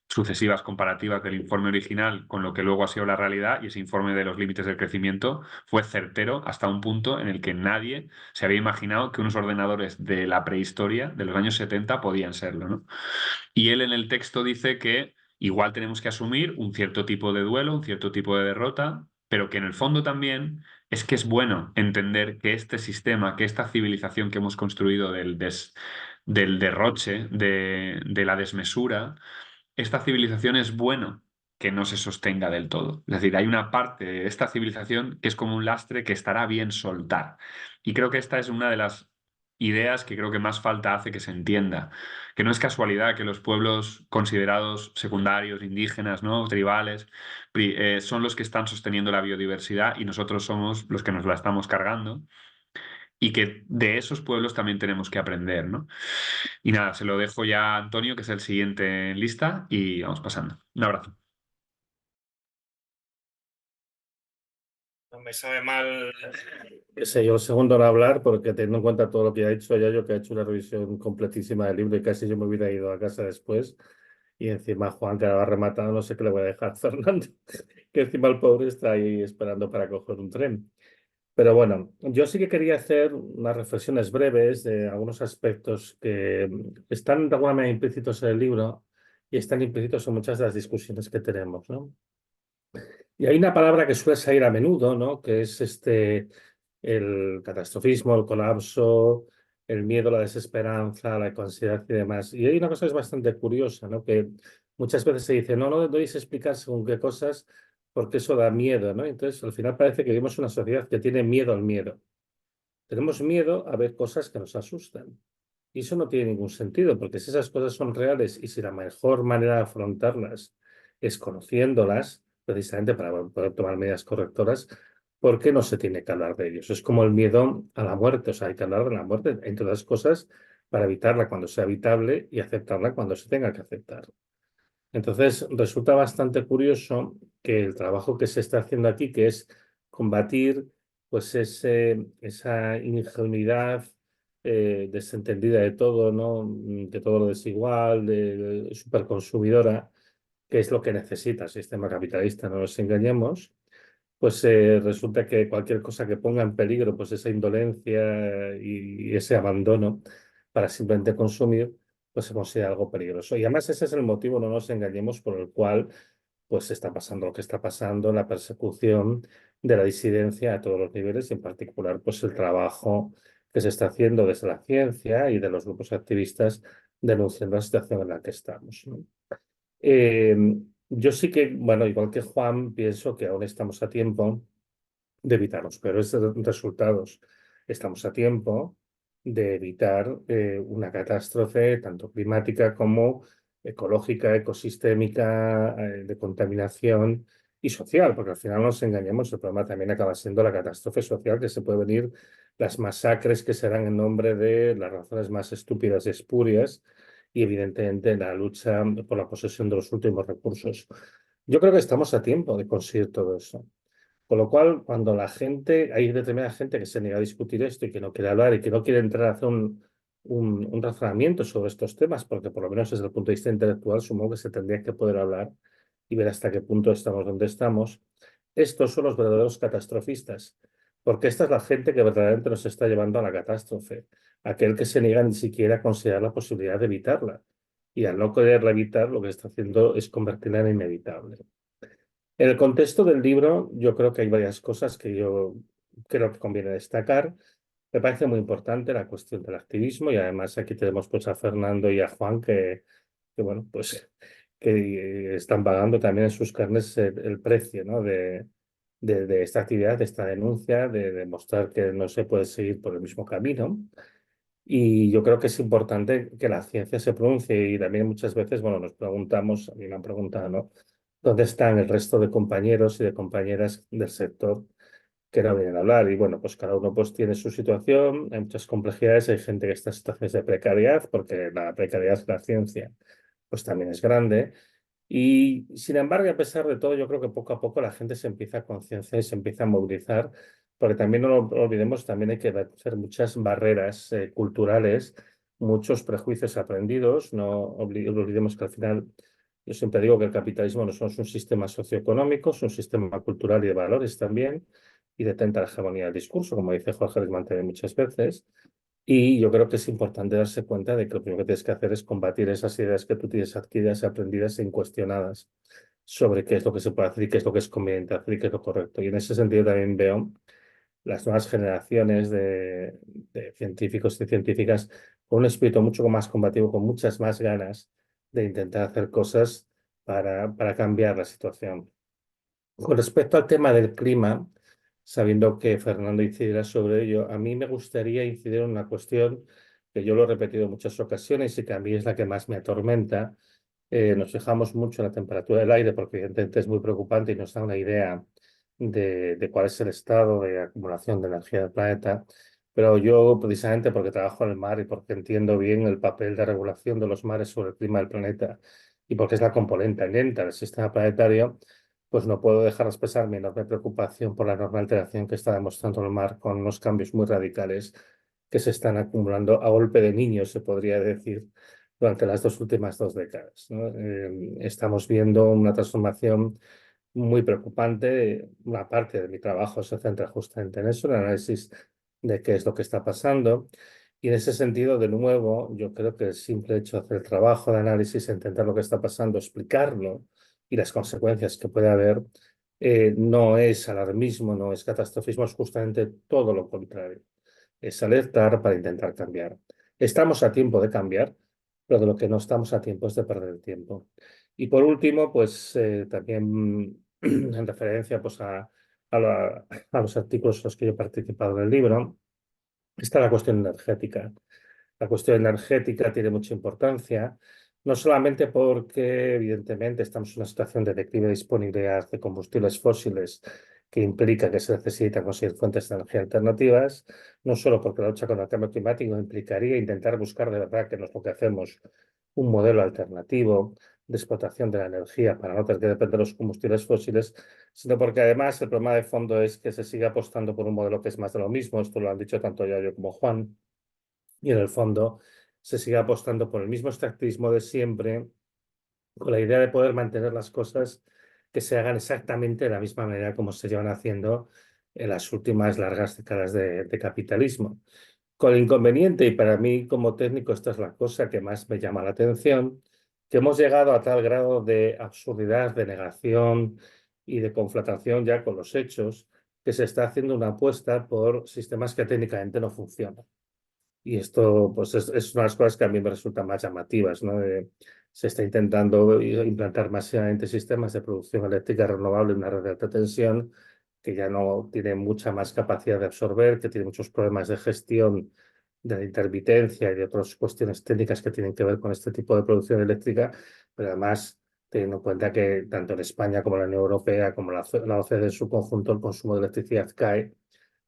B: sucesivas comparativas del informe original con lo que luego ha sido la realidad y ese informe de los límites del crecimiento fue certero hasta un punto en el que nadie se había imaginado que unos ordenadores de la prehistoria, de los años 70, podían serlo, ¿no? Y él en el texto dice que igual tenemos que asumir un cierto tipo de duelo, un cierto tipo de derrota, pero que en el fondo también es que es bueno entender que este sistema, que esta civilización que hemos construido del derroche, de la desmesura, esta civilización es bueno que no se sostenga del todo. Es decir, hay una parte de esta civilización que es como un lastre que estará bien soltar. Y creo que esta es una de las ideas que creo que más falta hace que se entienda. Que no es casualidad que los pueblos considerados secundarios, indígenas, ¿no? Tribales, son los que están sosteniendo la biodiversidad y nosotros somos los que nos la estamos cargando. Y que de esos pueblos también tenemos que aprender, ¿no? Y nada, se lo dejo ya a Antonio, que es el siguiente en lista, y vamos pasando. Un abrazo.
C: Me sabe mal, qué sé yo, el segundo no hablar, porque teniendo en cuenta todo lo que ha hecho ya yo, que ha hecho una revisión completísima del libro y casi yo me hubiera ido a casa después. Y encima Juan, que ha rematado, no sé qué le voy a dejar a Fernando, que encima el pobre está ahí esperando para coger un tren. Pero bueno, yo sí que quería hacer unas reflexiones breves de algunos aspectos que están de alguna manera implícitos en el libro y están implícitos en muchas de las discusiones que tenemos, ¿no? Y hay una palabra que suele salir a menudo, ¿no? Que es el catastrofismo, el colapso, el miedo, la desesperanza, la ansiedad y demás. Y hay una cosa que es bastante curiosa, ¿no? Que muchas veces se dice, no, no debéis explicar según qué cosas porque eso da miedo, ¿no? Entonces, al final parece que vivimos una sociedad que tiene miedo al miedo. Tenemos miedo a ver cosas que nos asustan. Y eso no tiene ningún sentido, porque si esas cosas son reales y si la mejor manera de afrontarlas es conociéndolas, precisamente para poder tomar medidas correctoras, ¿por qué no se tiene que hablar de ellos? Es como el miedo a la muerte, o sea, hay que hablar de la muerte, entre otras cosas, para evitarla cuando sea evitable y aceptarla cuando se tenga que aceptar. Entonces, resulta bastante curioso que el trabajo que se está haciendo aquí, que es combatir pues esa ingenuidad desentendida de todo, ¿no? De todo lo desigual, de superconsumidora, que es lo que necesita el sistema capitalista, no nos engañemos, pues resulta que cualquier cosa que ponga en peligro pues esa indolencia y ese abandono para simplemente consumir, pues se considera algo peligroso. Y además ese es el motivo, no nos engañemos, por el cual pues está pasando lo que está pasando, la persecución de la disidencia a todos los niveles y en particular pues el trabajo que se está haciendo desde la ciencia y de los grupos activistas denunciando la situación en la que estamos, ¿no? Eh, yo sí que, bueno, igual que Juan, pienso que aún estamos a tiempo de evitar los peores resultados. Estamos a tiempo de evitar una catástrofe tanto climática como ecológica, ecosistémica, de contaminación y social, porque al final no nos engañemos, el problema también acaba siendo la catástrofe social, que se puede venir las masacres que se dan en nombre de las razones más estúpidas y espurias y evidentemente la lucha por la posesión de los últimos recursos. Yo creo que estamos a tiempo de conseguir todo eso. Con lo cual, cuando la gente, hay determinada gente que se niega a discutir esto y que no quiere hablar y que no quiere entrar a hacer un razonamiento sobre estos temas, porque por lo menos desde el punto de vista intelectual supongo que se tendría que poder hablar y ver hasta qué punto estamos donde estamos. Estos son los verdaderos catastrofistas, porque esta es la gente que verdaderamente nos está llevando a la catástrofe, aquel que se niega ni siquiera a considerar la posibilidad de evitarla. Y al no quererla evitar, lo que está haciendo es convertirla en inevitable. En el contexto del libro, yo creo que hay varias cosas que yo creo que conviene destacar. Me parece muy importante la cuestión del activismo y además aquí tenemos pues a Fernando y a Juan que bueno, pues que están pagando también en sus carnes el precio, ¿no? de esta actividad, de esta denuncia, de demostrar que no se puede seguir por el mismo camino. Y yo creo que es importante que la ciencia se pronuncie y también muchas veces, bueno, nos preguntamos, a mí me han preguntado, ¿no? ¿Dónde están el resto de compañeros y de compañeras del sector que no vienen a hablar? Y bueno, pues cada uno pues tiene su situación, hay muchas complejidades, hay gente que está en situaciones de precariedad, porque la precariedad de la ciencia pues también es grande. Y sin embargo, a pesar de todo, yo creo que poco a poco la gente se empieza a concienciar y se empieza a movilizar, porque también no lo olvidemos, también hay que vencer muchas barreras culturales, muchos prejuicios aprendidos. No olvidemos que al final, yo siempre digo que el capitalismo no solo es un sistema socioeconómico, es un sistema cultural y de valores también, y detenta la hegemonía del discurso, como dice Jorge Desmantel muchas veces. Y yo creo que es importante darse cuenta de que lo primero que tienes que hacer es combatir esas ideas que tú tienes adquiridas, aprendidas e incuestionadas sobre qué es lo que se puede hacer y qué es lo que es conveniente hacer y qué es lo correcto. Y en ese sentido también veo las nuevas generaciones de científicos y científicas con un espíritu mucho más combativo, con muchas más ganas de intentar hacer cosas para cambiar la situación. Con respecto al tema del clima, sabiendo que Fernando incidirá sobre ello, a mí me gustaría incidir en una cuestión que yo lo he repetido en muchas ocasiones y que a mí es la que más me atormenta. Nos fijamos mucho en la temperatura del aire porque evidentemente es muy preocupante y nos da una idea de cuál es el estado de acumulación de energía del planeta. Pero yo, precisamente porque trabajo en el mar y porque entiendo bien el papel de regulación de los mares sobre el clima del planeta y porque es la componente lenta del sistema planetario, pues no puedo dejar de expresar mi enorme preocupación por la enorme alteración que está demostrando el mar con unos cambios muy radicales que se están acumulando a golpe de niños, se podría decir, durante las últimas 2 décadas, ¿no? Estamos viendo una transformación muy preocupante. Una parte de mi trabajo se centra justamente en eso, en el análisis de qué es lo que está pasando. Y en ese sentido, de nuevo, yo creo que el simple hecho de hacer el trabajo de análisis, entender lo que está pasando, explicarlo y las consecuencias que puede haber, no es alarmismo, no es catastrofismo, es justamente todo lo contrario. Es alertar para intentar cambiar. Estamos a tiempo de cambiar, pero de lo que no estamos a tiempo es de perder el tiempo. Y por último, pues también en referencia pues, a los artículos en los que yo he participado en el libro, está la cuestión energética. La cuestión energética tiene mucha importancia, no solamente porque, evidentemente, estamos en una situación de declive de disponibilidad de combustibles fósiles que implica que se necesitan conseguir fuentes de energía alternativas, no solo porque la lucha contra el cambio climático implicaría intentar buscar de verdad, que no es lo que hacemos, un modelo alternativo de explotación de la energía para no tener que depender de los combustibles fósiles, sino porque además el problema de fondo es que se sigue apostando por un modelo que es más de lo mismo. Esto lo han dicho tanto yo como Juan. Y en el fondo se sigue apostando por el mismo extractivismo de siempre, con la idea de poder mantener las cosas que se hagan exactamente de la misma manera como se llevan haciendo en las últimas largas décadas de capitalismo. Con el inconveniente, y para mí como técnico esta es la cosa que más me llama la atención, que hemos llegado a tal grado de absurdidad, de negación y de confrontación ya con los hechos, que se está haciendo una apuesta por sistemas que técnicamente no funcionan. Y esto pues es una de las cosas que a mí me resultan más llamativas, ¿no? Se está intentando implantar masivamente sistemas de producción eléctrica renovable en una red de alta tensión que ya no tiene mucha más capacidad de absorber, que tiene muchos problemas de gestión de la intermitencia y de otras cuestiones técnicas que tienen que ver con este tipo de producción eléctrica, pero además teniendo en cuenta que tanto en España como en la Unión Europea, como la OCDE en su conjunto, el consumo de electricidad cae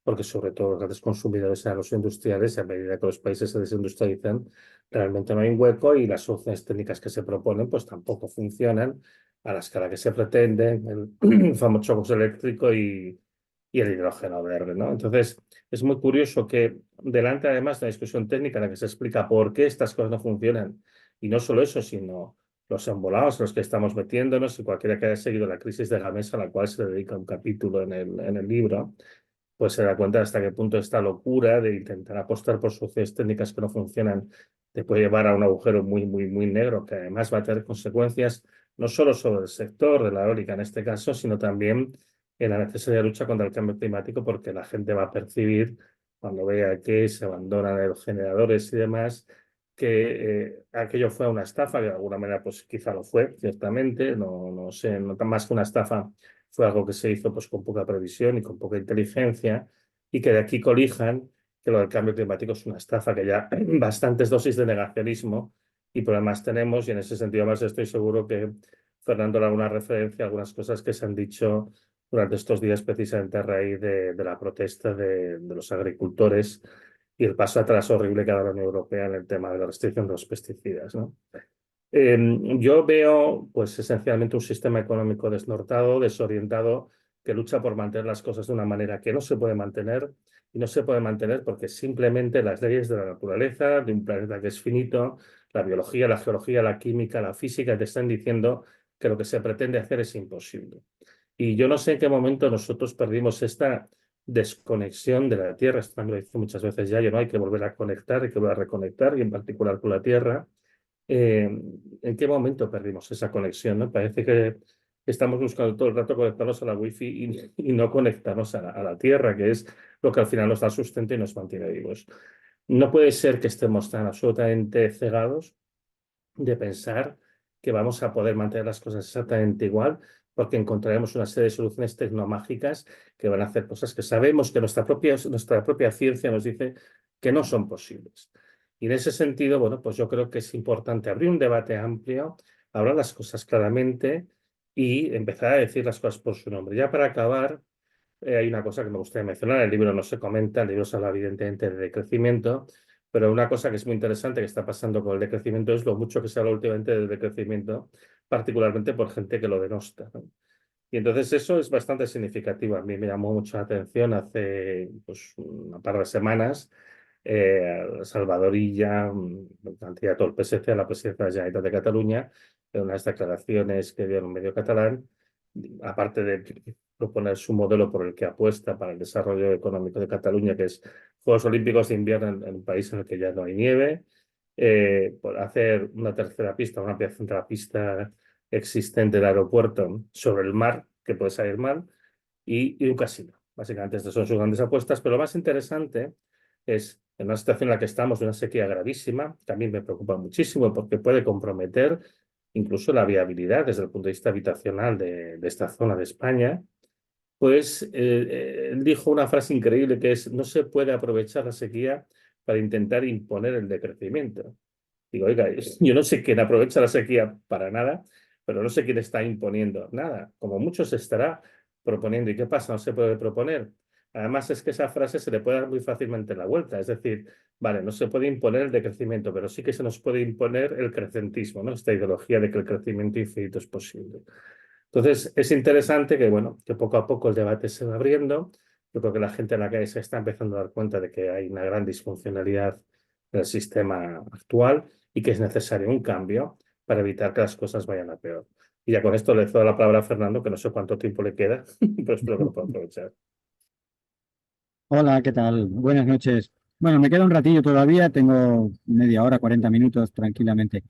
C: porque sobre todo los grandes consumidores eran los industriales, y a medida que los países se desindustrializan, realmente no hay un hueco y las soluciones técnicas que se proponen pues tampoco funcionan a la escala que se pretende, el famoso coche eléctrico y el hidrógeno verde, ¿no? Entonces, es muy curioso que delante además de una discusión técnica en la que se explica por qué estas cosas no funcionan, y no solo eso, sino los embolados en los que estamos metiéndonos, y cualquiera que haya seguido la crisis de Gamesa, a la cual se dedica un capítulo en el libro, pues se da cuenta de hasta qué punto esta locura de intentar apostar por soluciones técnicas que no funcionan te puede llevar a un agujero muy, muy, muy negro, que además va a tener consecuencias no solo sobre el sector de la eólica en este caso, sino también en la necesaria lucha contra el cambio climático, porque la gente va a percibir, cuando vea que se abandonan los generadores y demás, que aquello fue una estafa, que de alguna manera pues quizá lo fue, ciertamente, no sé, no tan más que una estafa, fue algo que se hizo pues con poca previsión y con poca inteligencia, y que de aquí colijan que lo del cambio climático es una estafa, que ya bastantes dosis de negacionismo y problemas tenemos, y en ese sentido más estoy seguro que Fernando le alguna referencia a algunas cosas que se han dicho durante estos días precisamente a raíz de la protesta de los agricultores y el paso atrás horrible que ha dado la Unión Europea en el tema de la restricción de los pesticidas, ¿no? Yo veo, pues, esencialmente un sistema económico desnortado, desorientado, que lucha por mantener las cosas de una manera que no se puede mantener, y no se puede mantener porque simplemente las leyes de la naturaleza, de un planeta que es finito, la biología, la geología, la química, la física, te están diciendo que lo que se pretende hacer es imposible. Y yo no sé en qué momento nosotros perdimos esta desconexión de la Tierra. Esto también lo he dicho muchas veces ya, yo no hay que volver a conectar, hay que volver a reconectar, y en particular con la Tierra. eh, ¿En qué momento perdimos esa conexión, ¿no? Parece que estamos buscando todo el rato conectarnos a la Wi-Fi y no conectarnos a la Tierra, que es lo que al final nos da sustento y nos mantiene vivos. No puede ser que estemos tan absolutamente cegados de pensar que vamos a poder mantener las cosas exactamente igual, porque encontraremos una serie de soluciones tecnomágicas que van a hacer cosas que sabemos que nuestra propia ciencia nos dice que no son posibles. Y en ese sentido, bueno, pues yo creo que es importante abrir un debate amplio, hablar las cosas claramente y empezar a decir las cosas por su nombre. Ya para acabar, hay una cosa que me gustaría mencionar. El libro no se comenta, el libro se habla evidentemente de decrecimiento, pero una cosa que es muy interesante que está pasando con el decrecimiento es lo mucho que se habla últimamente del decrecimiento, particularmente por gente que lo denosta, ¿no? Y entonces eso es bastante significativo. A mí me llamó mucho la atención hace pues, un par de semanas. Salvador Illa, candidato al PSC a la presidencia de la Generalitat de Cataluña, en unas declaraciones que dio en un medio catalán, aparte de proponer su modelo por el que apuesta para el desarrollo económico de Cataluña, que es Juegos Olímpicos de Invierno en un país en el que ya no hay nieve, por hacer una tercera pista, una ampliación de la pista existente del aeropuerto sobre el mar, que puede salir mal, y un casino. Básicamente estas son sus grandes apuestas, pero lo más interesante es, en una situación en la que estamos, de una sequía gravísima, que a mí me preocupa muchísimo porque puede comprometer incluso la viabilidad desde el punto de vista habitacional de esta zona de España, pues él dijo una frase increíble que es: no se puede aprovechar la sequía para intentar imponer el decrecimiento. Digo, oiga, yo no sé quién aprovecha la sequía para nada, pero no sé quién está imponiendo nada. Como mucho se estará proponiendo. ¿Y qué pasa? No se puede proponer. Además, es que esa frase se le puede dar muy fácilmente la vuelta. Es decir, vale, no se puede imponer el decrecimiento, pero sí que se nos puede imponer el crecentismo, ¿no? Esta ideología de que el crecimiento infinito es posible. Entonces, es interesante que, bueno, que poco a poco el debate se va abriendo. Yo creo que la gente en la calle se está empezando a dar cuenta de que hay una gran disfuncionalidad del sistema actual y que es necesario un cambio para evitar que las cosas vayan a peor. Y ya con esto le cedo la palabra a Fernando, que no sé cuánto tiempo le queda, pero espero que lo pueda aprovechar.
D: Hola, ¿qué tal? Buenas noches. Bueno, me queda un ratillo todavía, tengo media hora, 40 minutos tranquilamente.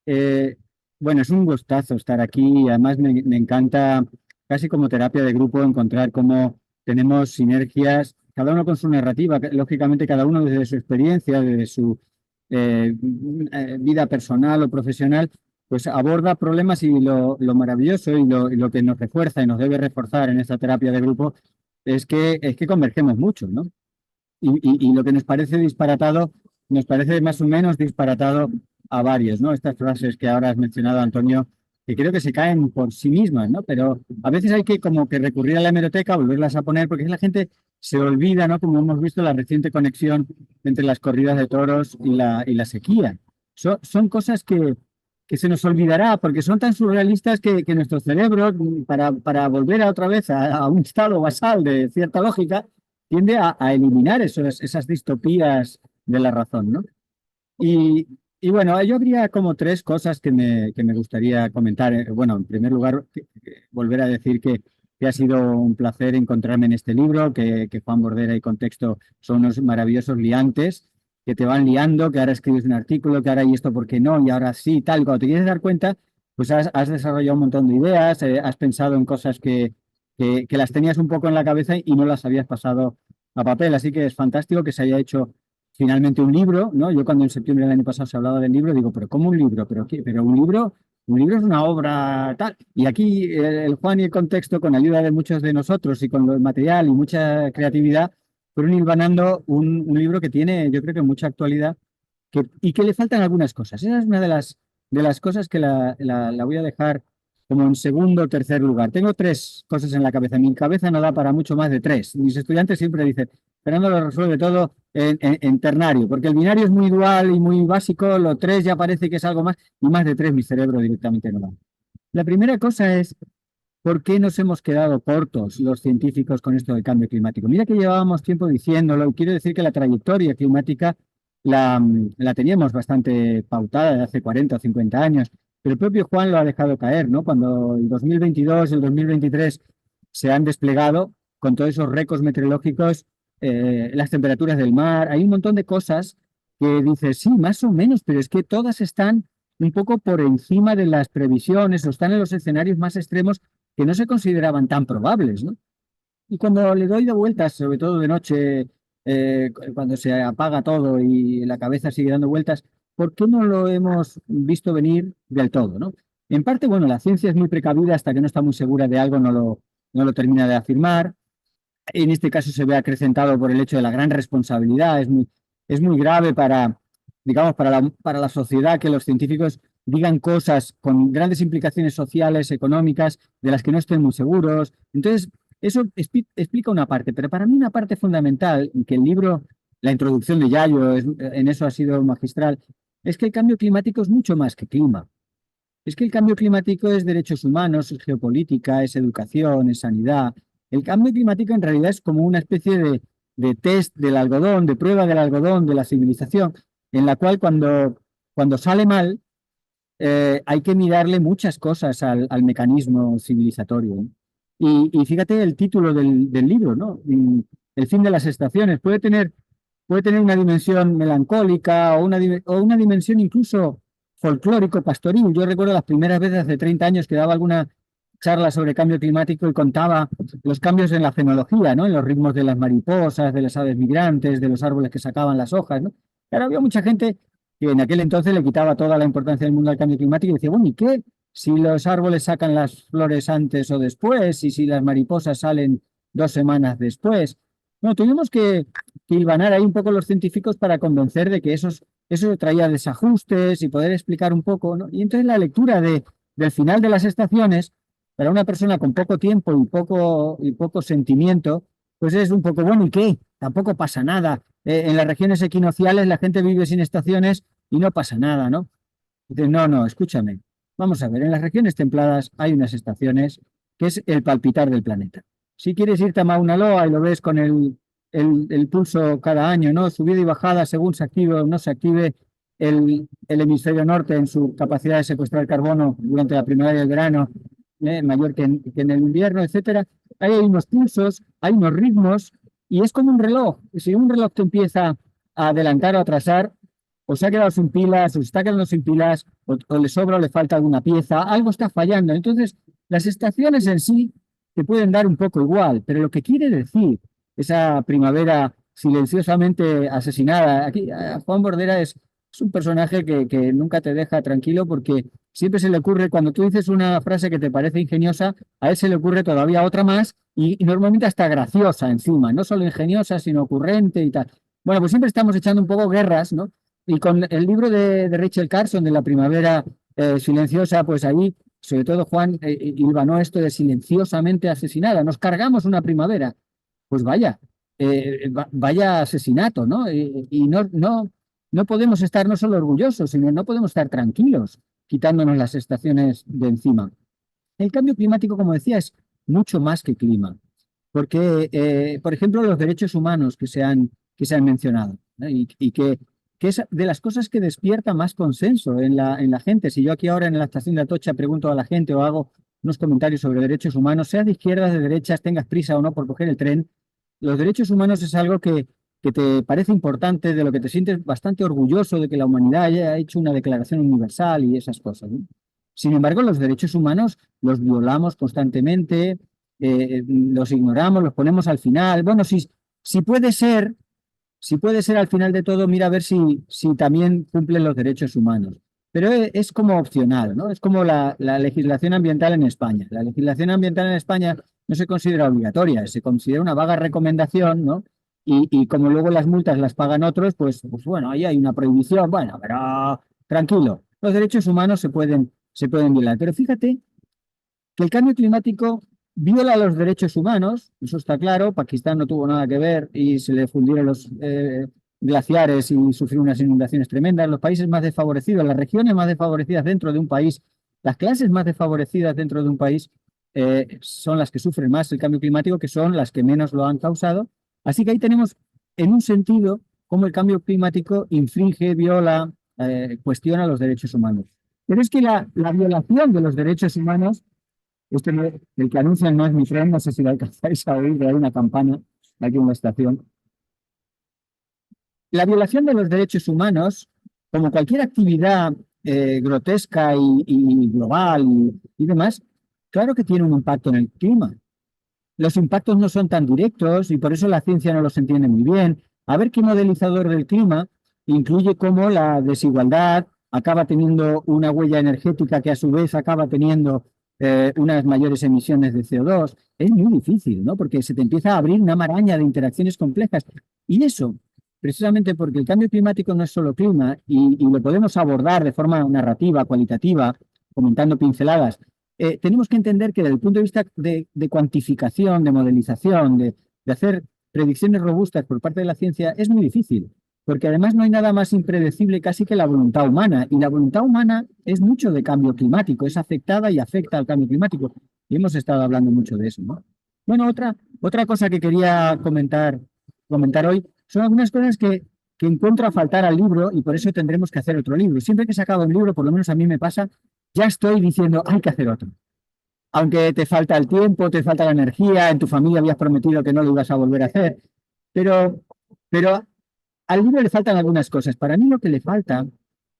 D: Eh, bueno, es un gustazo estar aquí y además me encanta, casi como terapia de grupo, encontrar cómo tenemos sinergias, cada uno con su narrativa, lógicamente cada uno desde su experiencia, desde su vida personal o profesional, pues aborda problemas y lo maravilloso y lo que nos refuerza y nos debe reforzar en esta terapia de grupo es que convergemos mucho, ¿no? Y lo que nos parece disparatado, nos parece más o menos disparatado a varios, ¿no? Estas frases que ahora has mencionado, Antonio, que creo que se caen por sí mismas, ¿no? Pero a veces hay que como que recurrir a la hemeroteca, volverlas a poner, porque la gente se olvida, ¿no? Como hemos visto, la reciente conexión entre las corridas de toros y la sequía. Son cosas que se nos olvidará porque son tan surrealistas que nuestro cerebro, para volver a otra vez a un estado basal de cierta lógica, tiende a eliminar esas distopías de la razón, ¿no? Y, y bueno, yo habría como tres cosas que me gustaría comentar. Bueno, en primer lugar, volver a decir que ha sido un placer encontrarme en este libro, que Juan Bordera y Contexto son unos maravillosos liantes, que te van liando, que ahora escribes un artículo, que ahora y esto por qué no, y ahora sí, tal. Cuando te quieres dar cuenta, pues has desarrollado un montón de ideas, has pensado en cosas que las tenías un poco en la cabeza y no las habías pasado a papel. Así que es fantástico que se haya hecho finalmente un libro, ¿no? Yo cuando en septiembre del año pasado se hablaba del libro, digo, pero ¿cómo un libro? ¿Pero qué? Pero un libro es una obra tal. Y aquí el Juan y el Contexto, con ayuda de muchos de nosotros y con el material y mucha creatividad, fueron hilvanando un libro que tiene, yo creo que mucha actualidad y que le faltan algunas cosas. Esa es una de las cosas que la voy a dejar como en segundo o tercer lugar. Tengo tres cosas en la cabeza. Mi cabeza no da para mucho más de tres. Mis estudiantes siempre dicen, Fernando lo resuelve todo en ternario, porque el binario es muy dual y muy básico, lo tres ya parece que es algo más, y más de tres mi cerebro directamente no da. La primera cosa es, ¿por qué nos hemos quedado cortos los científicos con esto del cambio climático? Mira que llevábamos tiempo diciéndolo, y quiero decir que la trayectoria climática la teníamos bastante pautada de hace 40 o 50 años, pero el propio Juan lo ha dejado caer, ¿no? Cuando el 2022 y el 2023 se han desplegado con todos esos récords meteorológicos, las temperaturas del mar, hay un montón de cosas que dices, sí, más o menos, pero es que todas están un poco por encima de las previsiones o están en los escenarios más extremos que no se consideraban tan probables, ¿no? Y cuando le doy de vueltas, sobre todo de noche, cuando se apaga todo y la cabeza sigue dando vueltas, ¿por qué no lo hemos visto venir del todo, ¿no? En parte, bueno, la ciencia es muy precavida hasta que no está muy segura de algo, no lo termina de afirmar. En este caso se ve acrecentado por el hecho de la gran responsabilidad. Es muy grave para, digamos, para la sociedad que los científicos digan cosas con grandes implicaciones sociales, económicas, de las que no estén muy seguros. Entonces, eso explica una parte, pero para mí una parte fundamental, y que el libro, la introducción de Yayo, en eso ha sido magistral, es que el cambio climático es mucho más que clima. es que el cambio climático es derechos humanos, es geopolítica, es educación, es sanidad. El cambio climático en realidad es como una especie de test del algodón, de prueba del algodón, de la civilización, en la cual cuando sale mal, hay que mirarle muchas cosas al mecanismo civilizatorio, ¿no? Y fíjate el título del libro, ¿no? El fin de las estaciones. Puede tener una dimensión melancólica o una dimensión incluso folclórico-pastoril. Yo recuerdo las primeras veces hace 30 años que daba alguna charla sobre cambio climático y contaba los cambios en la fenología, ¿no? En los ritmos de las mariposas, de las aves migrantes, de los árboles que sacaban las hojas, ¿no? Claro, había mucha gente que en aquel entonces le quitaba toda la importancia del mundo al cambio climático y decía, bueno, ¿y qué? Si los árboles sacan las flores antes o después, y si las mariposas salen 2 semanas después. No, tuvimos que hilvanar ahí un poco los científicos para convencer de que eso traía desajustes y poder explicar un poco, ¿no? Y entonces la lectura del final de las estaciones, para una persona con poco tiempo y poco sentimiento, pues es un poco, bueno, ¿y qué? Tampoco pasa nada. En las regiones equinocciales la gente vive sin estaciones y no pasa nada, ¿no? Dice, no, escúchame. Vamos a ver, en las regiones templadas hay unas estaciones que es el palpitar del planeta. Si quieres irte a Mauna Loa y lo ves con el pulso cada año, ¿no? Subida y bajada según se active o no se active el hemisferio norte en su capacidad de secuestrar carbono durante la primavera y el verano, mayor que en el invierno, etcétera. Ahí hay unos pulsos, hay unos ritmos, y es como un reloj. Si un reloj te empieza a adelantar o atrasar, o se ha quedado sin pilas, o se está quedando sin pilas, o le sobra o le falta alguna pieza, algo está fallando. Entonces, las estaciones en sí te pueden dar un poco igual, pero lo que quiere decir esa primavera silenciosamente asesinada, aquí Juan Bordera es un personaje que nunca te deja tranquilo porque siempre se le ocurre, cuando tú dices una frase que te parece ingeniosa, a él se le ocurre todavía otra más y normalmente hasta graciosa encima, no solo ingeniosa, sino ocurrente y tal. Bueno, pues siempre estamos echando un poco guerras, ¿no? Y con el libro de Rachel Carson, de La primavera silenciosa, pues ahí, sobre todo Juan, hilvanó esto de silenciosamente asesinada. Nos cargamos una primavera. Pues vaya asesinato, ¿no? Y no podemos estar no solo orgullosos, sino no podemos estar tranquilos quitándonos las estaciones de encima. El cambio climático, como decía, es mucho más que clima, porque, por ejemplo, los derechos humanos que se han mencionado, ¿no? Y que es de las cosas que despierta más consenso en la gente. Si yo aquí ahora en la estación de Atocha pregunto a la gente o hago unos comentarios sobre derechos humanos, sea de izquierdas, de derechas, tengas prisa o no por coger el tren, los derechos humanos es algo que te parece importante, de lo que te sientes bastante orgulloso de que la humanidad haya hecho una declaración universal y esas cosas, ¿no? Sin embargo, los derechos humanos los violamos constantemente, los ignoramos, los ponemos al final. Bueno, si puede ser al final de todo, mira a ver si también cumplen los derechos humanos. Pero es como opcional, ¿no? Es como la legislación ambiental en España. La legislación ambiental en España no se considera obligatoria, se considera una vaga recomendación, ¿no? Y como luego las multas las pagan otros, pues bueno, ahí hay una prohibición. Bueno, pero tranquilo, los derechos humanos se pueden violar. Pero fíjate que el cambio climático viola los derechos humanos, eso está claro. Pakistán no tuvo nada que ver y se le fundieron los glaciares y sufrió unas inundaciones tremendas. Los países más desfavorecidos, las regiones más desfavorecidas dentro de un país, las clases más desfavorecidas dentro de un país son las que sufren más el cambio climático, que son las que menos lo han causado. Así que ahí tenemos, en un sentido, cómo el cambio climático infringe, viola, cuestiona los derechos humanos. Pero es que la violación de los derechos humanos, el que anuncian no es mi tren, no sé si lo alcanzáis a oír, hay una campana aquí en la estación. La violación de los derechos humanos, como cualquier actividad grotesca y global y demás, claro que tiene un impacto en el clima. Los impactos no son tan directos y por eso la ciencia no los entiende muy bien. A ver qué modelizador del clima incluye cómo la desigualdad acaba teniendo una huella energética que a su vez acaba teniendo unas mayores emisiones de CO2. Es muy difícil, ¿no? Porque se te empieza a abrir una maraña de interacciones complejas. Y eso, precisamente porque el cambio climático no es solo clima y lo podemos abordar de forma narrativa, cualitativa, comentando pinceladas. Tenemos que entender que desde el punto de vista de cuantificación, de modelización, de hacer predicciones robustas por parte de la ciencia, es muy difícil, porque además no hay nada más impredecible casi que la voluntad humana, y la voluntad humana es mucho de cambio climático, es afectada y afecta al cambio climático, y hemos estado hablando mucho de eso, ¿no? Bueno, otra cosa que quería comentar hoy son algunas cosas que encuentro a faltar al libro, y por eso tendremos que hacer otro libro. Siempre que he sacado un libro, por lo menos a mí me pasa, ya estoy diciendo, hay que hacer otro. Aunque te falta el tiempo, te falta la energía, en tu familia habías prometido que no lo ibas a volver a hacer, pero al libro le faltan algunas cosas. Para mí lo que le falta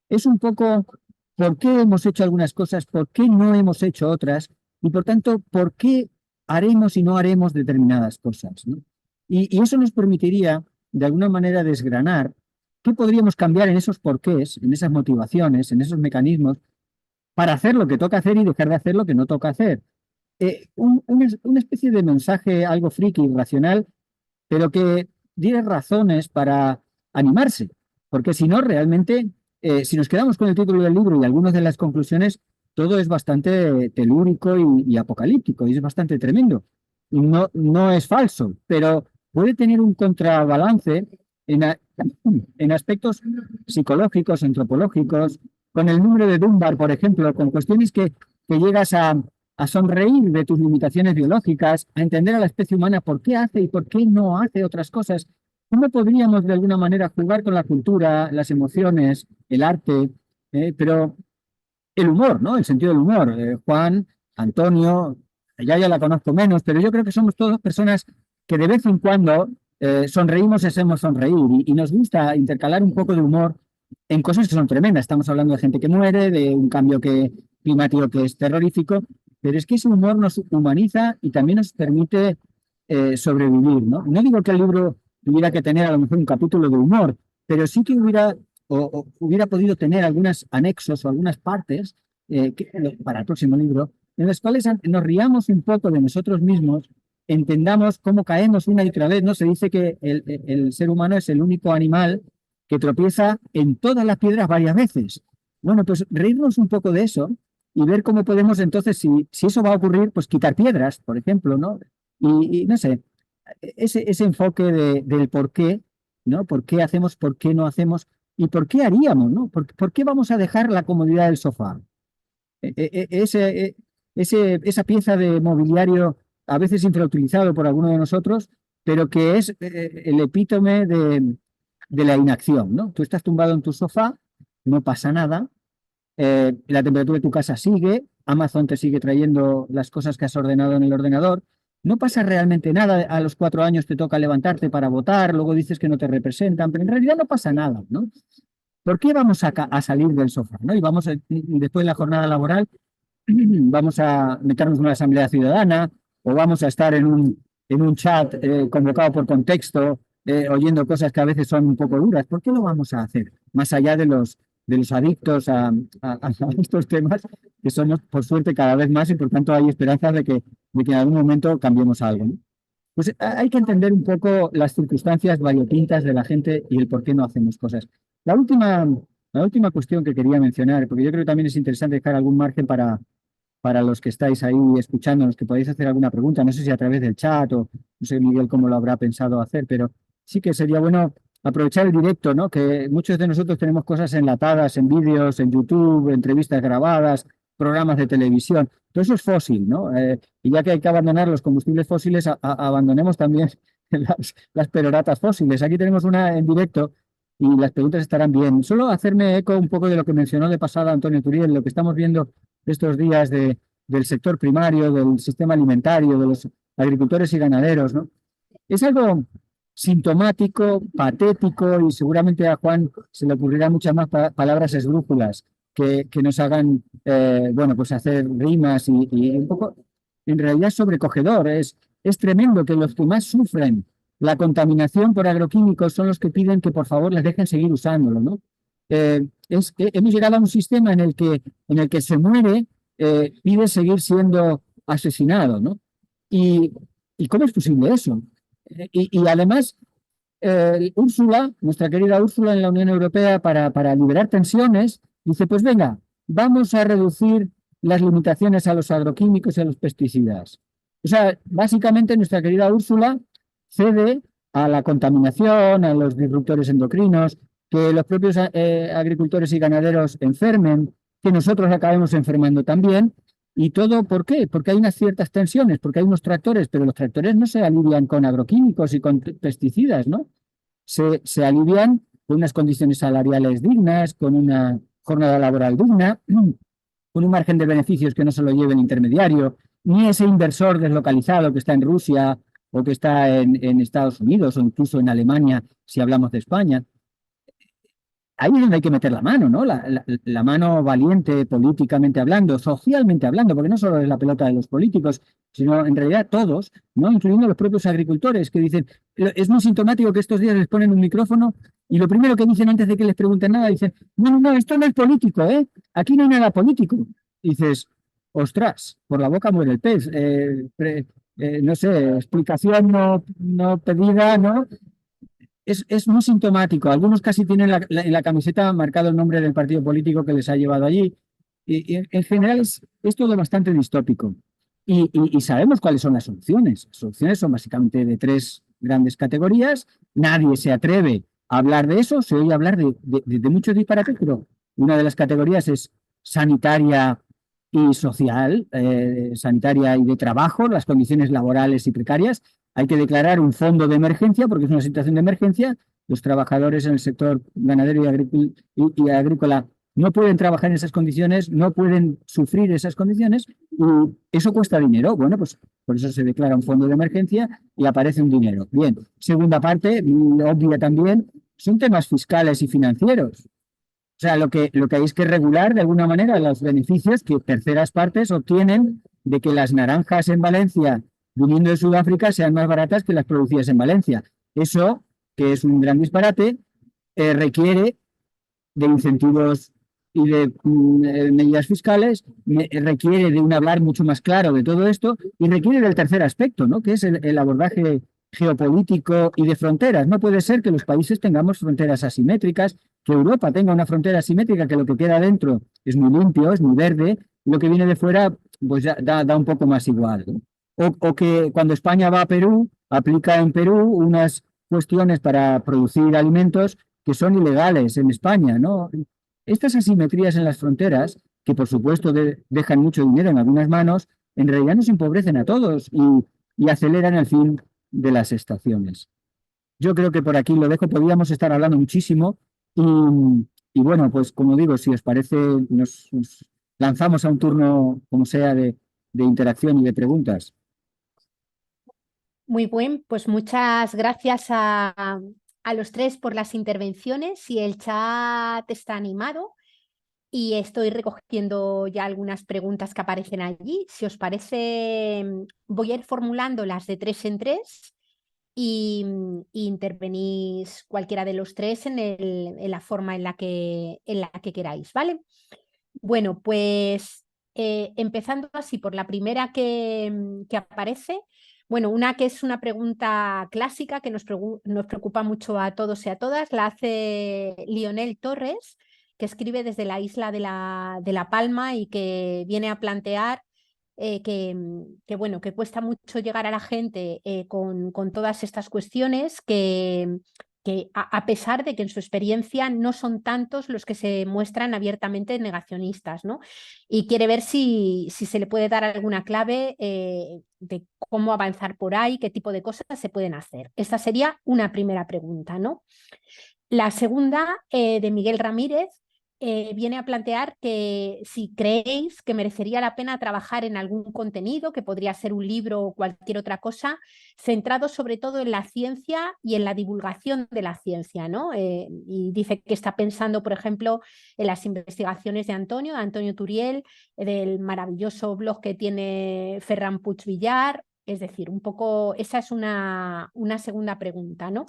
D: es un poco por qué hemos hecho algunas cosas, por qué no hemos hecho otras, y por tanto, por qué haremos y no haremos determinadas cosas, ¿no? Y eso nos permitiría, de alguna manera, desgranar qué podríamos cambiar en esos porqués, en esas motivaciones, en esos mecanismos, para hacer lo que toca hacer y dejar de hacer lo que no toca hacer. Una especie de mensaje algo friki, irracional, pero que diera razones para animarse, porque si no, realmente, si nos quedamos con el título del libro y algunas de las conclusiones, todo es bastante telúrico y apocalíptico, y es bastante tremendo. Y no es falso, pero puede tener un contrabalance en aspectos psicológicos, antropológicos, con el número de Dunbar, por ejemplo, con cuestiones que llegas a sonreír de tus limitaciones biológicas, a entender a la especie humana por qué hace y por qué no hace otras cosas. ¿Cómo podríamos de alguna manera jugar con la cultura, las emociones, el arte, pero el humor, ¿no? El sentido del humor. Juan, Antonio, ya la conozco menos, pero yo creo que somos todas personas que de vez en cuando sonreímos y hacemos sonreír, y nos gusta intercalar un poco de humor en cosas que son tremendas. Estamos hablando de gente que muere, de un cambio climático que es terrorífico, pero es que ese humor nos humaniza y también nos permite sobrevivir, ¿no? No digo que el libro tuviera que tener a lo mejor un capítulo de humor, pero sí que hubiera podido tener algunos anexos o algunas partes para el próximo libro, en las cuales nos riamos un poco de nosotros mismos, entendamos cómo caemos una y otra vez, ¿no? Se dice que el ser humano es el único animal que tropieza en todas las piedras varias veces. Bueno, pues reírnos un poco de eso y ver cómo podemos entonces, si eso va a ocurrir, pues quitar piedras, por ejemplo, ¿no? Y no sé, ese enfoque del por qué, ¿no? ¿Por qué hacemos, por qué no hacemos y por qué haríamos, ¿no? ¿Por qué vamos a dejar la comodidad del sofá? Esa pieza de mobiliario a veces infrautilizado por alguno de nosotros, pero que es el epítome de la inacción, ¿no? Tú estás tumbado en tu sofá, no pasa nada, la temperatura de tu casa sigue, Amazon te sigue trayendo las cosas que has ordenado en el ordenador, no pasa realmente nada, a los 4 años te toca levantarte para votar, luego dices que no te representan, pero en realidad no pasa nada, ¿no? ¿Por qué vamos a salir del sofá, ¿no? Y después de la jornada laboral, vamos a meternos en una asamblea ciudadana o vamos a estar en un chat convocado por contexto, oyendo cosas que a veces son un poco duras. ¿Por qué lo vamos a hacer? Más allá de los adictos a estos temas, que somos, por suerte, cada vez más, y por tanto hay esperanzas de que en algún momento cambiemos algo, ¿no? Pues hay que entender un poco las circunstancias variopintas de la gente y el por qué no hacemos cosas. La última cuestión que quería mencionar, porque yo creo que también es interesante dejar algún margen para los que estáis ahí escuchándonos, que podéis hacer alguna pregunta, no sé si a través del chat o no sé Miguel cómo lo habrá pensado hacer, pero sí que sería bueno aprovechar el directo, ¿no? Que muchos de nosotros tenemos cosas enlatadas en vídeos, en YouTube, entrevistas grabadas, programas de televisión. Todo eso es fósil, ¿no? Y ya que hay que abandonar los combustibles fósiles, abandonemos también las peroratas fósiles. Aquí tenemos una en directo y las preguntas estarán bien. Solo hacerme eco un poco de lo que mencionó de pasada Antonio Turiel, lo que estamos viendo estos días del sector primario, del sistema alimentario, de los agricultores y ganaderos, ¿no? Es algo sintomático, patético, y seguramente a Juan se le ocurrirán muchas más palabras esdrújulas que nos hagan, bueno, pues hacer rimas y un poco, en realidad, sobrecogedor. Es tremendo que los que más sufren la contaminación por agroquímicos son los que piden que por favor les dejen seguir usándolo, ¿no? Hemos llegado a un sistema en el que se muere, pide seguir siendo asesinado, ¿no? ¿Y cómo es posible eso? Y además, Úrsula, nuestra querida Úrsula en la Unión Europea, para liberar tensiones, dice, pues venga, vamos a reducir las limitaciones a los agroquímicos y a los pesticidas. O sea, básicamente nuestra querida Úrsula cede a la contaminación, a los disruptores endocrinos, que los propios agricultores y ganaderos enfermen, que nosotros acabemos enfermando también. ¿Y todo por qué? Porque hay unas ciertas tensiones, porque hay unos tractores, pero los tractores no se alivian con agroquímicos y con pesticidas, ¿no? Se alivian con unas condiciones salariales dignas, con una jornada laboral digna, con un margen de beneficios que no se lo lleve el intermediario, ni ese inversor deslocalizado que está en Rusia o que está en Estados Unidos o incluso en Alemania, si hablamos de España. Ahí es donde hay que meter la mano, ¿no? La mano valiente, políticamente hablando, socialmente hablando, porque no solo es la pelota de los políticos, sino en realidad todos, ¿no? Incluyendo los propios agricultores que dicen, es muy sintomático que estos días les ponen un micrófono y lo primero que dicen antes de que les pregunten nada, dicen, no, esto no es político, ¿eh? Aquí no hay nada político. Y dices, ostras, por la boca muere el pez. No sé, explicación no pedida, ¿no? Es muy sintomático. Algunos casi tienen en la camiseta marcado el nombre del partido político que les ha llevado allí. Y en general es todo bastante distópico. Y sabemos cuáles son las soluciones. Las soluciones son básicamente de 3 grandes categorías. Nadie se atreve a hablar de eso. Se oye hablar de muchos disparates, pero una de las categorías es sanitaria y social, sanitaria y de trabajo, las condiciones laborales y precarias. Hay que declarar un fondo de emergencia porque es una situación de emergencia. Los trabajadores en el sector ganadero y agrícola no pueden trabajar en esas condiciones, no pueden sufrir esas condiciones y eso cuesta dinero. Bueno, pues por eso se declara un fondo de emergencia y aparece un dinero. Bien, segunda parte, obvia también, son temas fiscales y financieros. O sea, lo que hay es que regular de alguna manera los beneficios que terceras partes obtienen de que las naranjas en Valencia, viniendo de Sudáfrica, sean más baratas que las producidas en Valencia. Eso, que es un gran disparate, requiere de incentivos y de medidas fiscales, requiere de un hablar mucho más claro de todo esto y requiere del tercer aspecto, ¿no? Que es el abordaje geopolítico y de fronteras. No puede ser que los países tengamos fronteras asimétricas, que Europa tenga una frontera asimétrica, que lo que queda dentro es muy limpio, es muy verde, y lo que viene de fuera pues da un poco más igual, ¿no? O que cuando España va a Perú, aplica en Perú unas cuestiones para producir alimentos que son ilegales en España, ¿no? Estas asimetrías en las fronteras, que por supuesto dejan mucho dinero en algunas manos, en realidad nos empobrecen a todos y aceleran el fin de las estaciones. Yo creo que por aquí lo dejo, podríamos estar hablando muchísimo y bueno, pues como digo, si os parece, nos lanzamos a un turno, como sea, de interacción y de preguntas.
A: Muy bien, pues muchas gracias a los 3 por las intervenciones y el chat está animado y estoy recogiendo ya algunas preguntas que aparecen allí. Si os parece, voy a ir formulando las de 3 en 3 y intervenís cualquiera de los 3 en la forma en la que queráis, ¿vale? Bueno, pues empezando así por la primera que aparece. Bueno, una que es una pregunta clásica que nos preocupa mucho a todos y a todas, la hace Lionel Torres, que escribe desde la isla de La Palma y que viene a plantear bueno, que cuesta mucho llegar a la gente con todas estas cuestiones que a pesar de que en su experiencia no son tantos los que se muestran abiertamente negacionistas, ¿no? Y quiere ver si se le puede dar alguna clave de cómo avanzar por ahí, qué tipo de cosas se pueden hacer. Esta sería una primera pregunta, ¿no? La segunda, de Miguel Ramírez, viene a plantear que si creéis que merecería la pena trabajar en algún contenido, que podría ser un libro o cualquier otra cosa, centrado sobre todo en la ciencia y en la divulgación de la ciencia, ¿no? Y dice que está pensando, por ejemplo, en las investigaciones de Antonio Turiel, del maravilloso blog que tiene Ferran Puig Villar. Es decir, un poco, esa es una segunda pregunta, ¿no?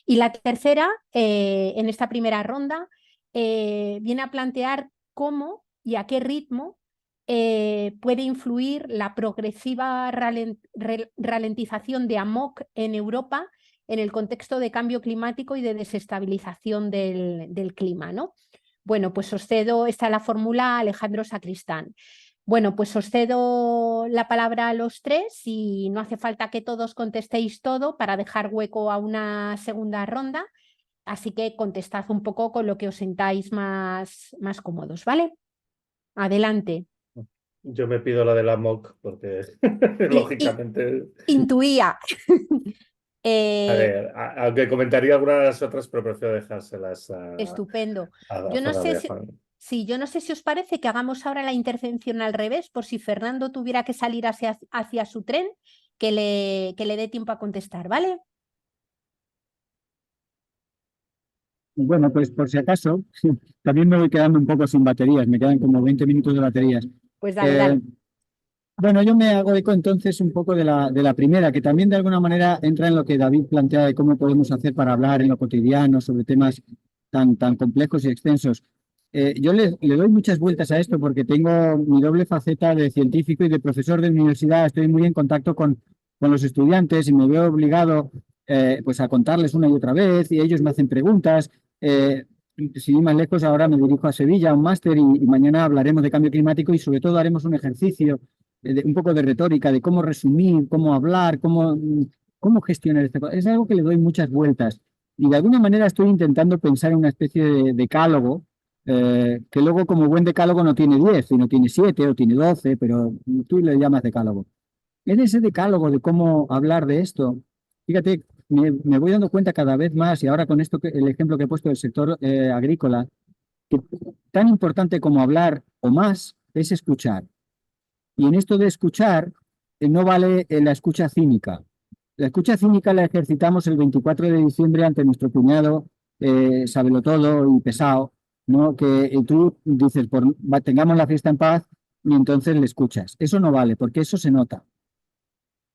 A: Y la tercera, en esta primera ronda, viene a plantear cómo y a qué ritmo puede influir la progresiva ralentización de AMOC en Europa en el contexto de cambio climático y de desestabilización del clima, ¿no? Bueno, pues os cedo, esta es la fórmula Alejandro Sacristán. Bueno, pues os cedo la palabra a los tres y no hace falta que todos contestéis todo para dejar hueco a una segunda ronda. Así que contestad un poco con lo que os sintáis más cómodos, ¿vale? Adelante.
C: Yo me pido la de la MOC porque lógicamente,
A: Intuía.
C: a ver, aunque comentaría algunas de las otras, pero prefiero dejárselas
A: Estupendo.
C: a
A: Yo no
C: Fernando y
A: sé
C: a Juan.
A: sí, yo no sé si os parece que hagamos ahora la intervención al revés, por si Fernando tuviera que salir hacia su tren, que le dé tiempo a contestar, ¿vale?
D: Bueno, pues por si acaso, también me voy quedando un poco sin baterías, me quedan como 20 minutos de baterías.
A: Pues dale.
D: Bueno, yo me hago eco entonces un poco de la primera, que también de alguna manera entra en lo que David plantea de cómo podemos hacer para hablar en lo cotidiano sobre temas tan complejos y extensos. Yo le doy muchas vueltas a esto porque tengo mi doble faceta de científico y de profesor de universidad. Estoy muy en contacto con los estudiantes y me veo obligado pues a contarles una y otra vez y ellos me hacen preguntas. Sin ir más lejos, ahora me dirijo a Sevilla a un máster y mañana hablaremos de cambio climático y sobre todo haremos un ejercicio un poco de retórica, de cómo resumir, cómo hablar, cómo gestionar este. Es algo que le doy muchas vueltas y de alguna manera estoy intentando pensar en una especie de decálogo que luego como buen decálogo no tiene 10, sino tiene 7 o tiene 12, pero tú le llamas decálogo. En ese decálogo de cómo hablar de esto, fíjate, me voy dando cuenta cada vez más, y ahora con esto, el ejemplo que he puesto del sector agrícola, que tan importante como hablar o más es escuchar. Y en esto de escuchar, no vale la escucha cínica. La escucha cínica la ejercitamos el 24 de diciembre ante nuestro cuñado, sabelotodo y pesado, ¿no? Que tú dices, tengamos la fiesta en paz, y entonces le escuchas. Eso no vale, porque eso se nota.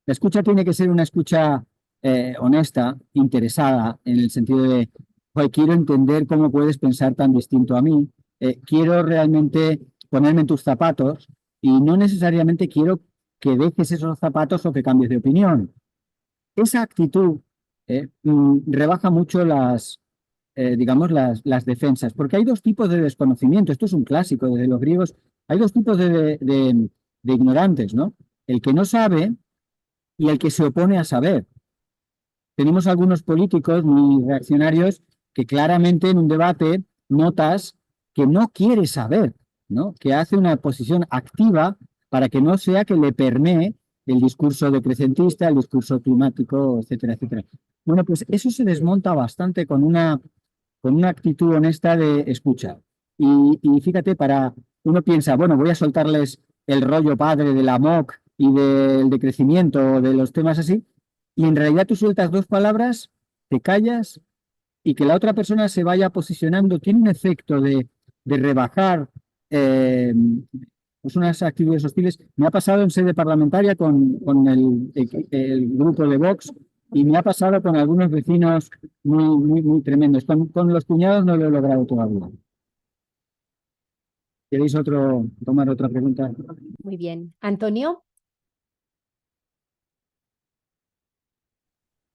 D: La escucha tiene que ser una escucha honesta, interesada, en el sentido de, quiero entender cómo puedes pensar tan distinto a mí, quiero realmente ponerme en tus zapatos y no necesariamente quiero que dejes esos zapatos o que cambies de opinión. Esa actitud rebaja mucho digamos, las defensas, porque hay dos tipos de desconocimiento. Esto es un clásico desde los griegos. Hay dos tipos de ignorantes, ¿no? El que no sabe y el que se opone a saber. Tenemos algunos políticos muy reaccionarios que claramente en un debate notas que no quiere saber, ¿no? Que hace una posición activa para que no sea que le permee el discurso decrecentista, el discurso climático, etcétera, etcétera. Bueno, pues eso se desmonta bastante con una actitud honesta de escucha. Y fíjate, uno piensa, bueno, voy a soltarles el rollo padre de la MOC y del decrecimiento, de los temas así, y en realidad tú sueltas dos palabras, te callas y que la otra persona se vaya posicionando, tiene un efecto de rebajar pues unas actitudes hostiles. Me ha pasado en sede parlamentaria con el grupo de Vox y me ha pasado con algunos vecinos muy tremendos. Con los cuñados no lo he logrado todavía. ¿Queréis tomar otra pregunta?
A: Muy bien. Antonio.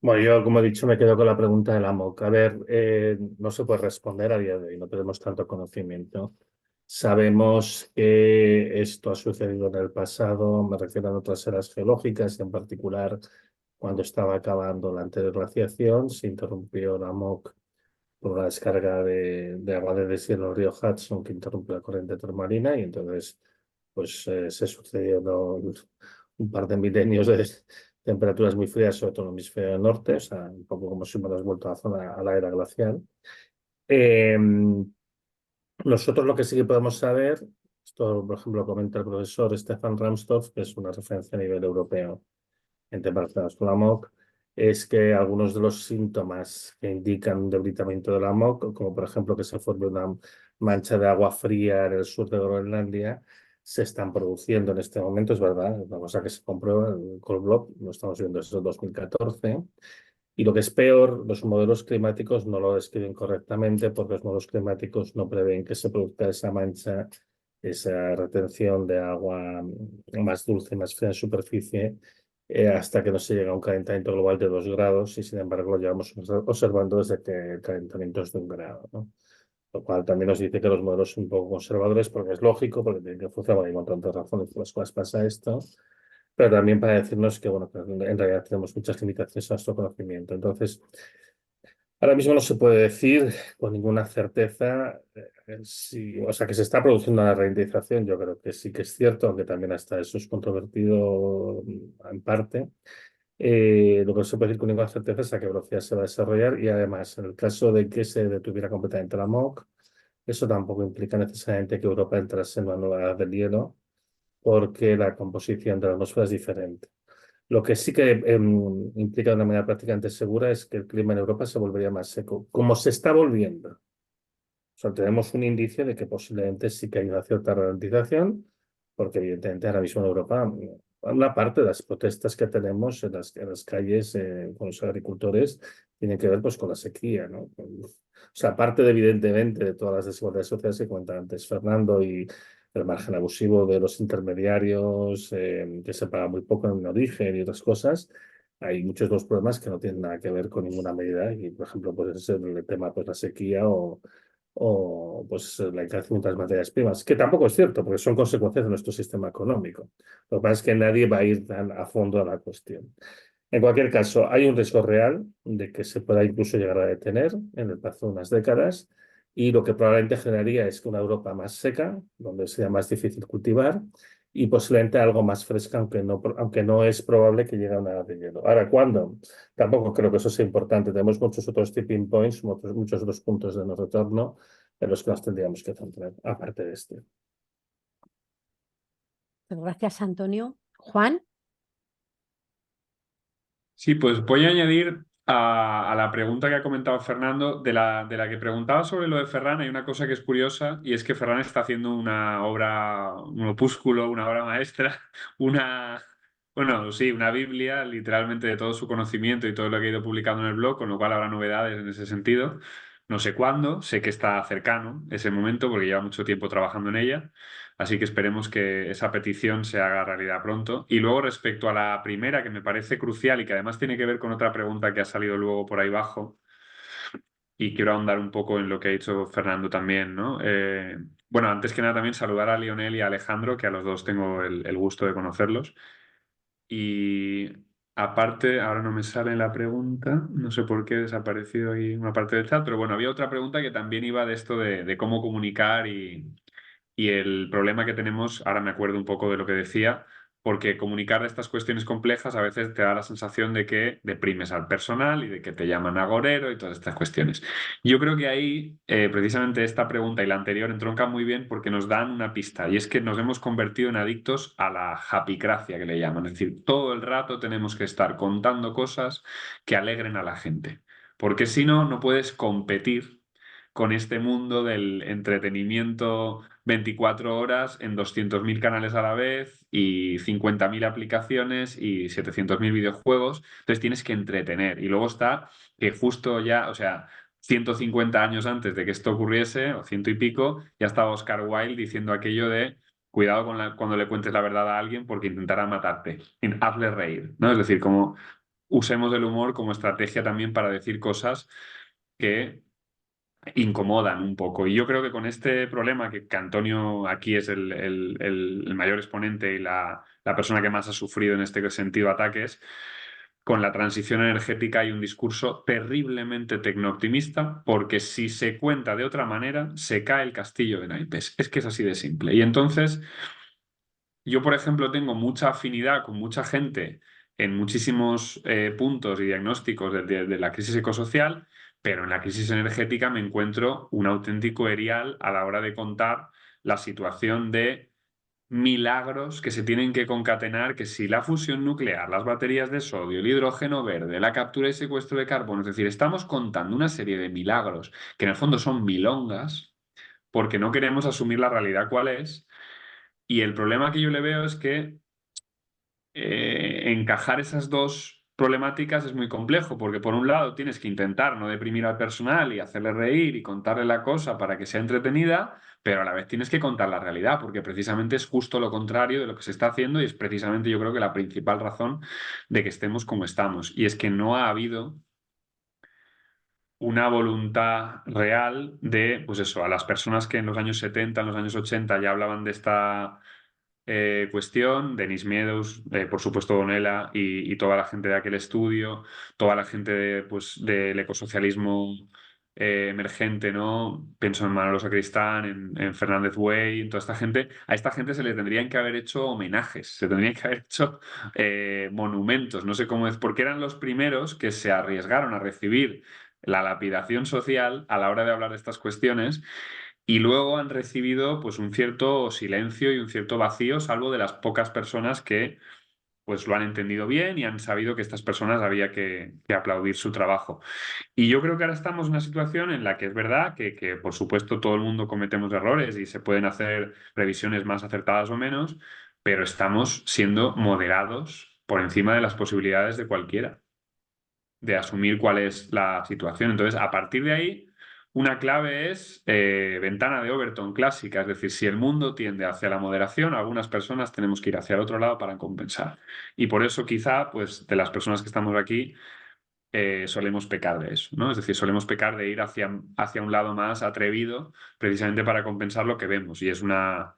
C: Bueno, yo, como he dicho, me quedo con la pregunta de la MOC. A ver, no se puede responder a día de hoy, no tenemos tanto conocimiento. Sabemos que esto ha sucedido en el pasado, me refiero a otras eras geológicas, en particular cuando estaba acabando la anterior glaciación, se interrumpió la MOC por una descarga de agua de deshielo en el río Hudson que interrumpió la corriente termalina y entonces pues se sucedieron un par de milenios de temperaturas muy frías, sobre todo en el hemisferio norte, o sea, un poco como si hubiéramos vuelto a la era glacial. Nosotros lo que sí que podemos saber, esto por ejemplo comenta el profesor Stefan Ramstorff, que es una referencia a nivel europeo en temas relacionados con la MOC, es que algunos de los síntomas que indican un debilitamiento de la MOC, como por ejemplo que se forme una mancha de agua fría en el sur de Groenlandia, se están produciendo en este momento, es verdad, es una cosa que se comprueba, el Cold Block, lo estamos viendo desde el 2014. Y lo que es peor, los modelos climáticos no lo describen correctamente porque los modelos climáticos no prevén que se produzca esa mancha, esa retención de agua más dulce, más fría en superficie, hasta que no se llega a un calentamiento global de 2 grados y sin embargo lo llevamos observando desde que el calentamiento es de 1 grado, ¿no? Lo cual también nos dice que los modelos son un poco conservadores porque es lógico, porque tienen que funcionar, hay un montón de razones por las cuales pasa esto. pero también para decirnos que, bueno, que en realidad tenemos muchas limitaciones a nuestro conocimiento. Entonces, ahora mismo no se puede decir con ninguna certeza si, o sea, que se está produciendo una ralentización. Yo creo que sí que es cierto, aunque también hasta eso es controvertido en parte. Lo que no se puede decir con ninguna certeza es a qué velocidad se va a desarrollar y además, en el caso de que se detuviera completamente la MOC, eso tampoco implica necesariamente que Europa entrase en una nueva edad del hielo, porque la composición de la atmósfera es diferente. Lo que sí que implica de una manera prácticamente segura es que el clima en Europa se volvería más seco, como se está volviendo. O sea, tenemos un indicio de que posiblemente sí que hay una cierta ralentización, porque evidentemente ahora mismo en Europa, una parte de las protestas que tenemos en las calles con los agricultores tienen que ver pues, con la sequía, ¿no? O sea, aparte de, evidentemente de todas las desigualdades sociales que cuenta antes Fernando y el margen abusivo de los intermediarios, que se paga muy poco en origen y otras cosas, hay muchos de los problemas que no tienen nada que ver con ninguna medida y, por ejemplo, pues es el tema pues la sequía o pues la encarecencia de las materias primas, que tampoco es cierto, porque son consecuencias de nuestro sistema económico. Lo que pasa es que nadie va a ir tan a fondo a la cuestión. En cualquier caso, hay un riesgo real de que se pueda incluso llegar a detener en el plazo de unas décadas y lo que probablemente generaría es que una Europa más seca, donde sea más difícil cultivar y posiblemente algo más fresca, aunque no es probable que llegue a una edad de hielo. Ahora, ¿cuándo? Tampoco creo que eso sea importante. Tenemos muchos otros tipping points, muchos otros puntos de no retorno en los que nos tendríamos que centrar, aparte de este.
A: Gracias, Antonio. Juan.
B: Sí, pues voy a añadir a la pregunta que ha comentado Fernando, de la que preguntaba sobre lo de Ferran, hay una cosa que es curiosa y es que Ferran está haciendo una obra, un opúsculo, una obra maestra, una, bueno, sí, una Biblia literalmente de todo su conocimiento y todo lo que ha ido publicando en el blog, con lo cual habrá novedades en ese sentido. No sé cuándo, sé que está cercano ese momento porque lleva mucho tiempo trabajando en ella. Así que esperemos que esa petición se haga realidad pronto. Y luego respecto a la primera, que me parece crucial y que además tiene que ver con otra pregunta que ha salido luego por ahí abajo, y quiero ahondar un poco en lo que ha dicho Fernando también, ¿no? Bueno, antes que nada también saludar a Lionel y a Alejandro, que a los dos tengo el gusto de conocerlos. Y aparte, ahora no me sale la pregunta, no sé por qué ha desaparecido ahí una parte del chat, pero bueno, había otra pregunta que también iba de esto de cómo comunicar y el problema que tenemos, ahora me acuerdo un poco de lo que decía, porque comunicar estas cuestiones complejas a veces te da la sensación de que deprimes al personal y de que te llaman agorero y todas estas cuestiones. Yo creo que ahí, precisamente esta pregunta y la anterior entroncan muy bien porque nos dan una pista y es que nos hemos convertido en adictos a la japicracia que le llaman. Es decir, todo el rato tenemos que estar contando cosas que alegren a la gente, porque si no, no puedes competir con este mundo del entretenimiento 24 horas en 200.000 canales a la vez y 50.000 aplicaciones y 700.000 videojuegos. Entonces tienes que entretener. Y luego está que justo ya, o sea, 150 años antes de que esto ocurriese, o ciento y pico, ya estaba Oscar Wilde diciendo aquello de cuidado cuando le cuentes la verdad a alguien porque intentará matarte. Hazle reír, ¿no? Es decir, como usemos el humor como estrategia también para decir cosas que incomodan un poco. Y yo creo que con este problema, que Antonio aquí es el mayor exponente y la persona que más ha sufrido en este sentido ataques, con la transición energética hay un discurso terriblemente tecnooptimista, porque si se cuenta de otra manera, se cae el castillo de naipes. Es que es así de simple. Y entonces, yo, por ejemplo, tengo mucha afinidad con mucha gente en muchísimos puntos y diagnósticos de la crisis ecosocial, pero en la crisis energética me encuentro un auténtico erial a la hora de contar la situación de milagros que se tienen que concatenar, que si la fusión nuclear, las baterías de sodio, el hidrógeno verde, la captura y secuestro de carbono, es decir, estamos contando una serie de milagros que en el fondo son milongas porque no queremos asumir la realidad cuál es. Y el problema que yo le veo es que encajar esas dos problemáticas es muy complejo, porque por un lado tienes que intentar no deprimir al personal y hacerle reír y contarle la cosa para que sea entretenida, pero a la vez tienes que contar la realidad, porque precisamente es justo lo contrario de lo que se está haciendo y es precisamente yo creo que la principal razón de que estemos como estamos. Y es que no ha habido una voluntad real de, pues eso, a las personas que en los años 70, en los años 80 ya hablaban de esta cuestión, Denis Meadows, por supuesto Donella y toda la gente de aquel estudio, toda la gente pues, del ecosocialismo emergente, ¿no? Pienso en Manolo Sacristán, en Fernández Way, en toda esta gente. A esta gente se le tendrían que haber hecho homenajes, se tendrían que haber hecho monumentos, no sé cómo es, porque eran los primeros que se arriesgaron a recibir la lapidación social a la hora de hablar de estas cuestiones y luego han recibido pues un cierto silencio y un cierto vacío, salvo de las pocas personas que pues lo han entendido bien y han sabido que estas personas había que aplaudir su trabajo. Y yo creo que ahora estamos en una situación en la que es verdad que, por supuesto, todo el mundo cometemos errores y se pueden hacer previsiones más acertadas o menos, pero estamos siendo moderados por encima de las posibilidades de cualquiera de asumir cuál es la situación. Entonces, a partir de ahí, una clave es ventana de Overton clásica, es decir, si el mundo tiende hacia la moderación, algunas personas tenemos que ir hacia el otro lado para compensar. Y por eso quizá, pues, de las personas que estamos aquí, solemos pecar de eso, ¿no? Es decir, solemos pecar de ir hacia un lado más atrevido, precisamente para compensar lo que vemos. Y es una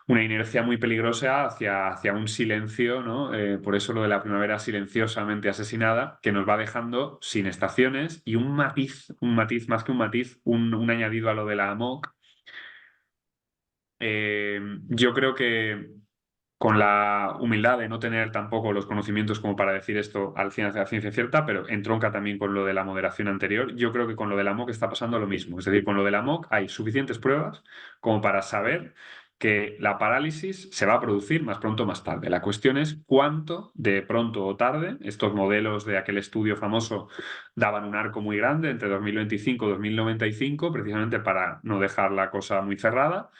B: inercia muy peligrosa hacia un silencio, ¿no? Por eso lo de la primavera silenciosamente asesinada, que nos va dejando sin estaciones y un matiz más que un matiz, un añadido a lo de la AMOC. Yo creo que con la humildad de no tener tampoco los conocimientos como para decir esto a ciencia cierta, pero entronca también con lo de la moderación anterior. Yo creo que con lo de la MOC está pasando lo mismo. Es decir, con lo de la MOC hay suficientes pruebas como para saber que la parálisis se va a producir más pronto o más tarde. La cuestión es cuánto de pronto o tarde, estos modelos de aquel estudio famoso daban un arco muy grande entre 2025 y 2095, precisamente para no dejar la cosa muy cerrada,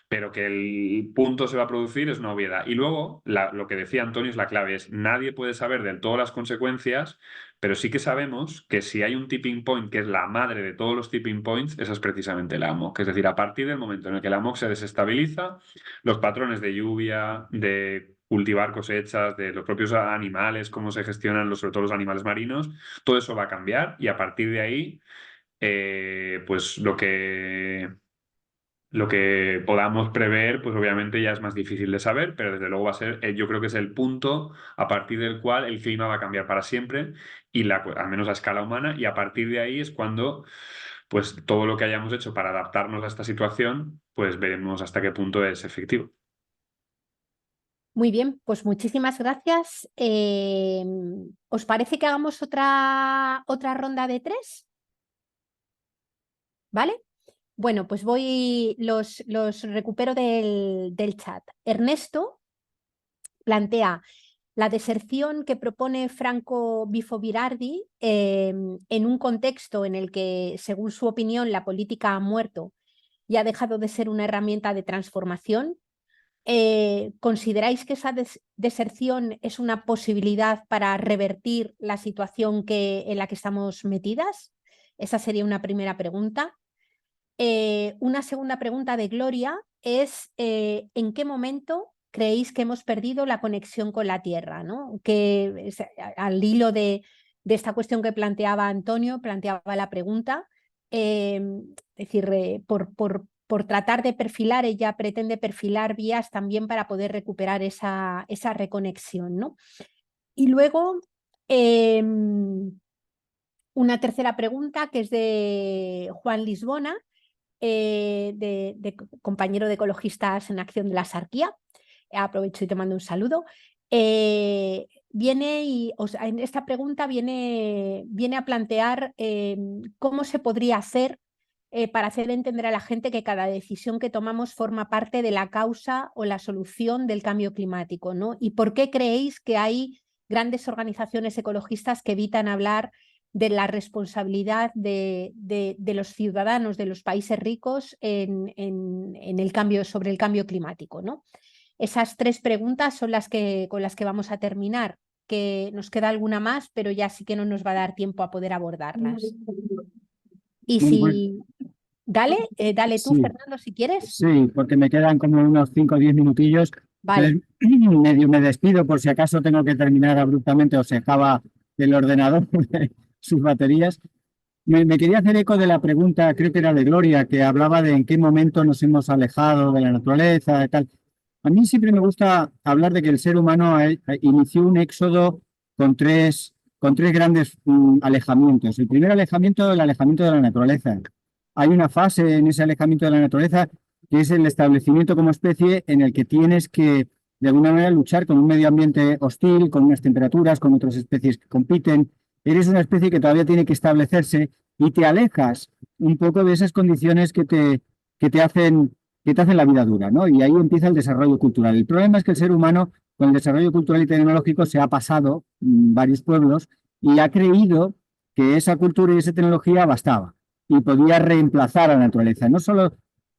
B: pero que el punto se va a producir es una obviedad. Y luego, lo que decía Antonio es la clave, es nadie puede saber del todo las consecuencias, pero sí que sabemos que si hay un tipping point, que es la madre de todos los tipping points, esa es precisamente la AMOC. Es decir, a partir del momento en el que la AMOC se desestabiliza, los patrones de lluvia, de cultivar cosechas, de los propios animales, cómo se gestionan sobre todo los animales marinos, todo eso va a cambiar y a partir de ahí, pues lo que podamos prever, pues obviamente ya es más difícil de saber, pero desde luego va a ser, yo creo que es el punto a partir del cual el clima va a cambiar para siempre, y al menos a escala humana, y a partir de ahí es cuando pues todo lo que hayamos hecho para adaptarnos a esta situación, pues veremos hasta qué punto es efectivo.
A: Muy bien, pues muchísimas gracias. ¿Os parece que hagamos otra ronda de 3? ¿Vale? Bueno, pues los recupero del chat. Ernesto plantea la deserción que propone Franco Bifo Birardi en un contexto en el que, según su opinión, la política ha muerto y ha dejado de ser una herramienta de transformación. ¿Consideráis que esa deserción es una posibilidad para revertir la situación en la que estamos metidas? Esa sería una primera pregunta. Una segunda pregunta de Gloria es ¿en qué momento creéis que hemos perdido la conexión con la Tierra, ¿no? Que al hilo de esta cuestión que planteaba Antonio, planteaba la pregunta, es decir, por tratar de perfilar, ella pretende perfilar vías también para poder recuperar esa reconexión, ¿no? Y luego una tercera pregunta que es de Juan Lisbona, de compañero de Ecologistas en Acción de la Sarquía. Aprovecho y te mando un saludo. En esta pregunta viene a plantear cómo se podría hacer para hacer entender a la gente que cada decisión que tomamos forma parte de la causa o la solución del cambio climático, ¿no? ¿Y por qué creéis que hay grandes organizaciones ecologistas que evitan hablar de la responsabilidad de los ciudadanos de los países ricos sobre el cambio climático, ¿no? Esas 3 preguntas son con las que vamos a terminar, que nos queda alguna más, pero ya sí que no nos va a dar tiempo a poder abordarlas. Y
D: Muy
A: si...
D: bueno.
A: Dale tú,
D: Sí.
A: Fernando, si quieres.
D: Sí, porque me quedan como unos 5 o 10 minutillos.
A: Vale.
D: Entonces, medio me despido por si acaso tengo que terminar abruptamente o se acaba el ordenador sus baterías. Me quería hacer eco de la pregunta, creo que era de Gloria, que hablaba de en qué momento nos hemos alejado de la naturaleza y tal. A mí siempre me gusta hablar de que el ser humano inició un éxodo con con tres grandes alejamientos. El primer alejamiento, el alejamiento de la naturaleza. Hay una fase en ese alejamiento de la naturaleza que es el establecimiento como especie en el que tienes que, de alguna manera, luchar con un medio ambiente hostil, con unas temperaturas, con otras especies que compiten. Eres una especie que todavía tiene que establecerse y te alejas un poco de esas condiciones que te hacen la vida dura, ¿no? Y ahí empieza el desarrollo cultural. El problema es que el ser humano, con el desarrollo cultural y tecnológico, se ha pasado varios pueblos y ha creído que esa cultura y esa tecnología bastaba y podía reemplazar a la naturaleza. No solo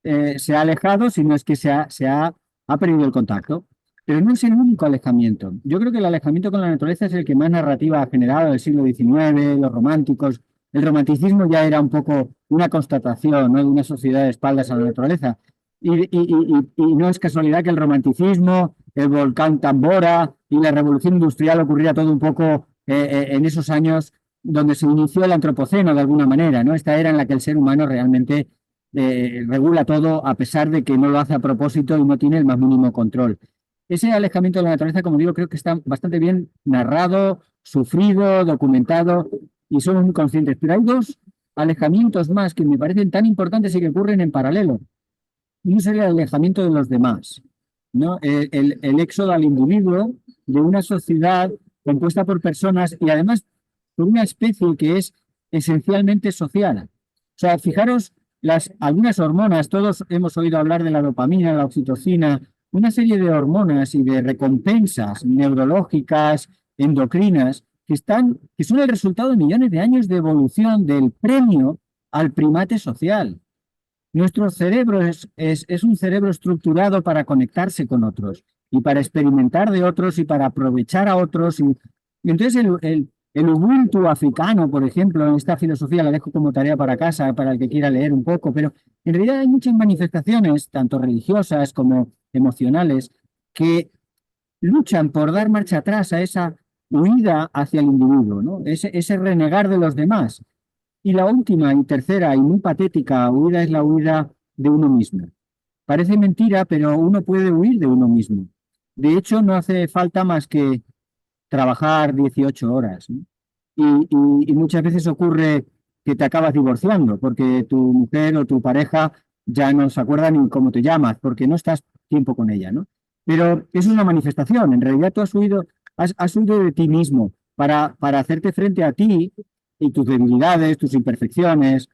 D: se ha alejado, sino es que ha perdido el contacto. Pero no es el único alejamiento. Yo creo que el alejamiento con la naturaleza es el que más narrativa ha generado en el siglo XIX, los románticos. El romanticismo ya era un poco una constatación, ¿no?, de una sociedad de espaldas a la naturaleza. Y no es casualidad que el romanticismo, el volcán Tambora y la revolución industrial ocurría todo un poco en esos años donde se inició el antropoceno de alguna manera, ¿no? Esta era en la que el ser humano realmente regula todo a pesar de que no lo hace a propósito y no tiene el más mínimo control. Ese alejamiento de la naturaleza, como digo, creo que está bastante bien narrado, sufrido, documentado y somos muy conscientes. Pero hay dos alejamientos más que me parecen tan importantes y que ocurren en paralelo. Uno sería el alejamiento de los demás, ¿no? El éxodo al individuo de una sociedad compuesta por personas y además por una especie que es esencialmente social. O sea, fijaros, algunas hormonas, todos hemos oído hablar de la dopamina, la oxitocina, una serie de hormonas y de recompensas neurológicas, endocrinas, que son el resultado de millones de años de evolución del premio al primate social. Nuestro cerebro es un cerebro estructurado para conectarse con otros y para experimentar de otros y para aprovechar a otros. Y entonces el Ubuntu africano, por ejemplo, en esta filosofía la dejo como tarea para casa, para el que quiera leer un poco, pero en realidad hay muchas manifestaciones, tanto religiosas como emocionales, que luchan por dar marcha atrás a esa huida hacia el individuo, ¿no? Ese renegar de los demás. Y la última y tercera y muy patética huida es la huida de uno mismo. Parece mentira, pero uno puede huir de uno mismo. De hecho, no hace falta más que trabajar 18 horas, ¿no? Y muchas veces ocurre que te acabas divorciando porque tu mujer o tu pareja ya no se acuerda ni cómo te llamas porque no estás tiempo con ella, ¿no? Pero eso es una manifestación. En realidad tú has huido de ti mismo para hacerte frente a ti y tus debilidades, tus imperfecciones,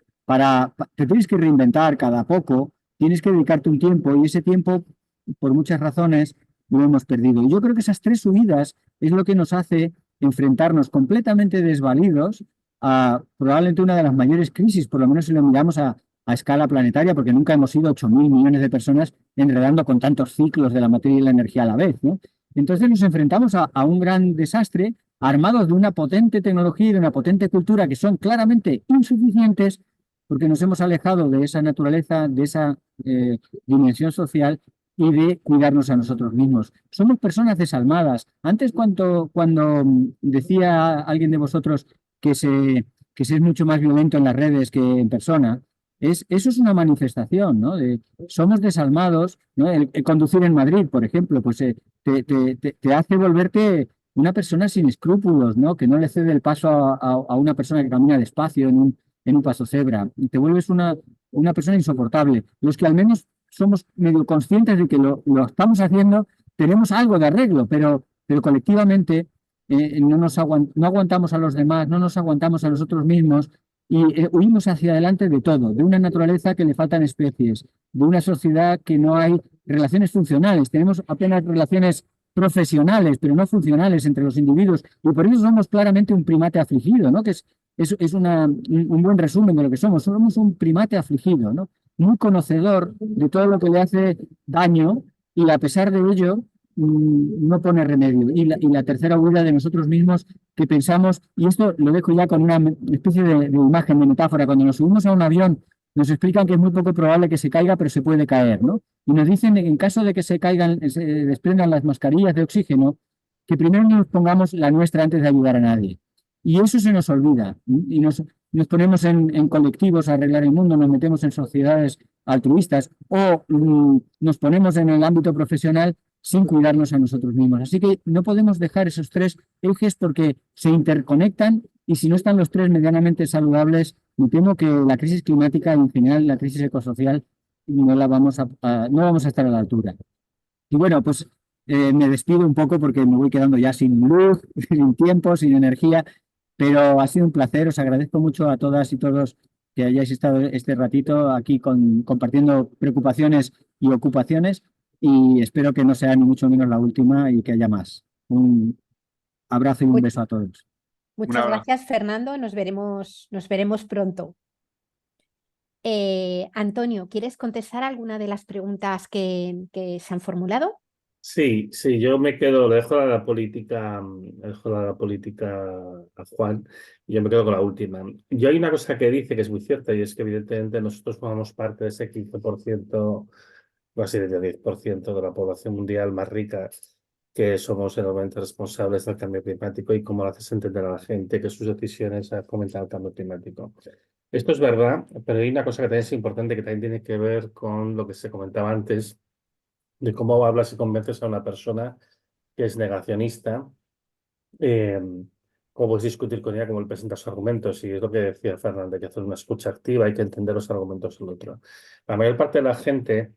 D: te tienes que reinventar cada poco, tienes que dedicarte un tiempo y ese tiempo, por muchas razones, lo hemos perdido. Y yo creo que esas tres huidas es lo que nos hace enfrentarnos completamente desvalidos a probablemente una de las mayores crisis, por lo menos si lo miramos a escala planetaria, porque nunca hemos sido 8.000 millones de personas enredando con tantos ciclos de la materia y la energía a la vez, ¿no? Entonces nos enfrentamos a un gran desastre armados de una potente tecnología y de una potente cultura que son claramente insuficientes porque nos hemos alejado de esa naturaleza, de esa dimensión social y de cuidarnos a nosotros mismos. Somos personas desalmadas. Antes cuando decía alguien de vosotros que se es mucho más violento en las redes que en persona, eso es una manifestación, ¿no? Somos desalmados, ¿no? El conducir en Madrid, por ejemplo, pues te hace volverte una persona sin escrúpulos, ¿no? Que no le cede el paso a una persona que camina despacio en un paso cebra. Y te vuelves una persona insoportable. Los que al menos somos medio conscientes de que lo estamos haciendo, tenemos algo de arreglo, pero colectivamente no aguantamos a los demás, no nos aguantamos a nosotros mismos y huimos hacia adelante de todo, de una naturaleza que le faltan especies, de una sociedad que no hay relaciones funcionales, tenemos apenas relaciones profesionales, pero no funcionales entre los individuos, y por eso somos claramente un primate afligido, ¿no? Que es un buen resumen de lo que somos. Somos un primate afligido, ¿no? Muy conocedor de todo lo que le hace daño y a pesar de ello no pone remedio. Y la tercera huida de nosotros mismos que pensamos, y esto lo dejo ya con una especie de imagen, de metáfora, cuando nos subimos a un avión nos explican que es muy poco probable que se caiga, pero se puede caer, ¿no? Y nos dicen, en caso de que se caigan, se desprendan las mascarillas de oxígeno, que primero nos pongamos la nuestra antes de ayudar a nadie. Y eso se nos olvida. Y nos ponemos en colectivos a arreglar el mundo, nos metemos en sociedades altruistas o nos ponemos en el ámbito profesional sin cuidarnos a nosotros mismos. Así que no podemos dejar esos tres ejes porque se interconectan y si no están los tres medianamente saludables, me temo que la crisis climática y en general la crisis ecosocial no vamos a estar a la altura. Y bueno, pues me despido un poco porque me voy quedando ya sin luz, sin tiempo, sin energía, pero ha sido un placer. Os agradezco mucho a todas y todos que hayáis estado este ratito aquí compartiendo preocupaciones y ocupaciones y espero que no sea ni mucho menos la última y que haya más. Un abrazo y un
A: Mu-
D: beso a todos.
B: Un
A: Muchas
B: abrazo.
A: gracias, Fernando. Nos veremos pronto. Antonio, ¿quieres contestar alguna de las preguntas que se han formulado?
C: Sí, sí, yo me quedo, le dejo la política, a Juan, y yo me quedo con la última. Yo hay una cosa que dice que es muy cierta, y es que evidentemente nosotros formamos parte de ese 15%, casi del 10% de la población mundial más rica, que somos enormemente responsables del cambio climático y cómo lo haces entender a la gente que sus decisiones han fomentado el cambio climático. Esto es verdad, pero hay una cosa que también es importante que también tiene que ver con lo que se comentaba antes de cómo hablas y convences a una persona que es negacionista, eh, cómo puedes discutir con ella, cómo él presenta sus argumentos. Y es lo que decía Fernando, hay que hacer una escucha activa, hay que entender los argumentos del otro. La mayor parte de la gente,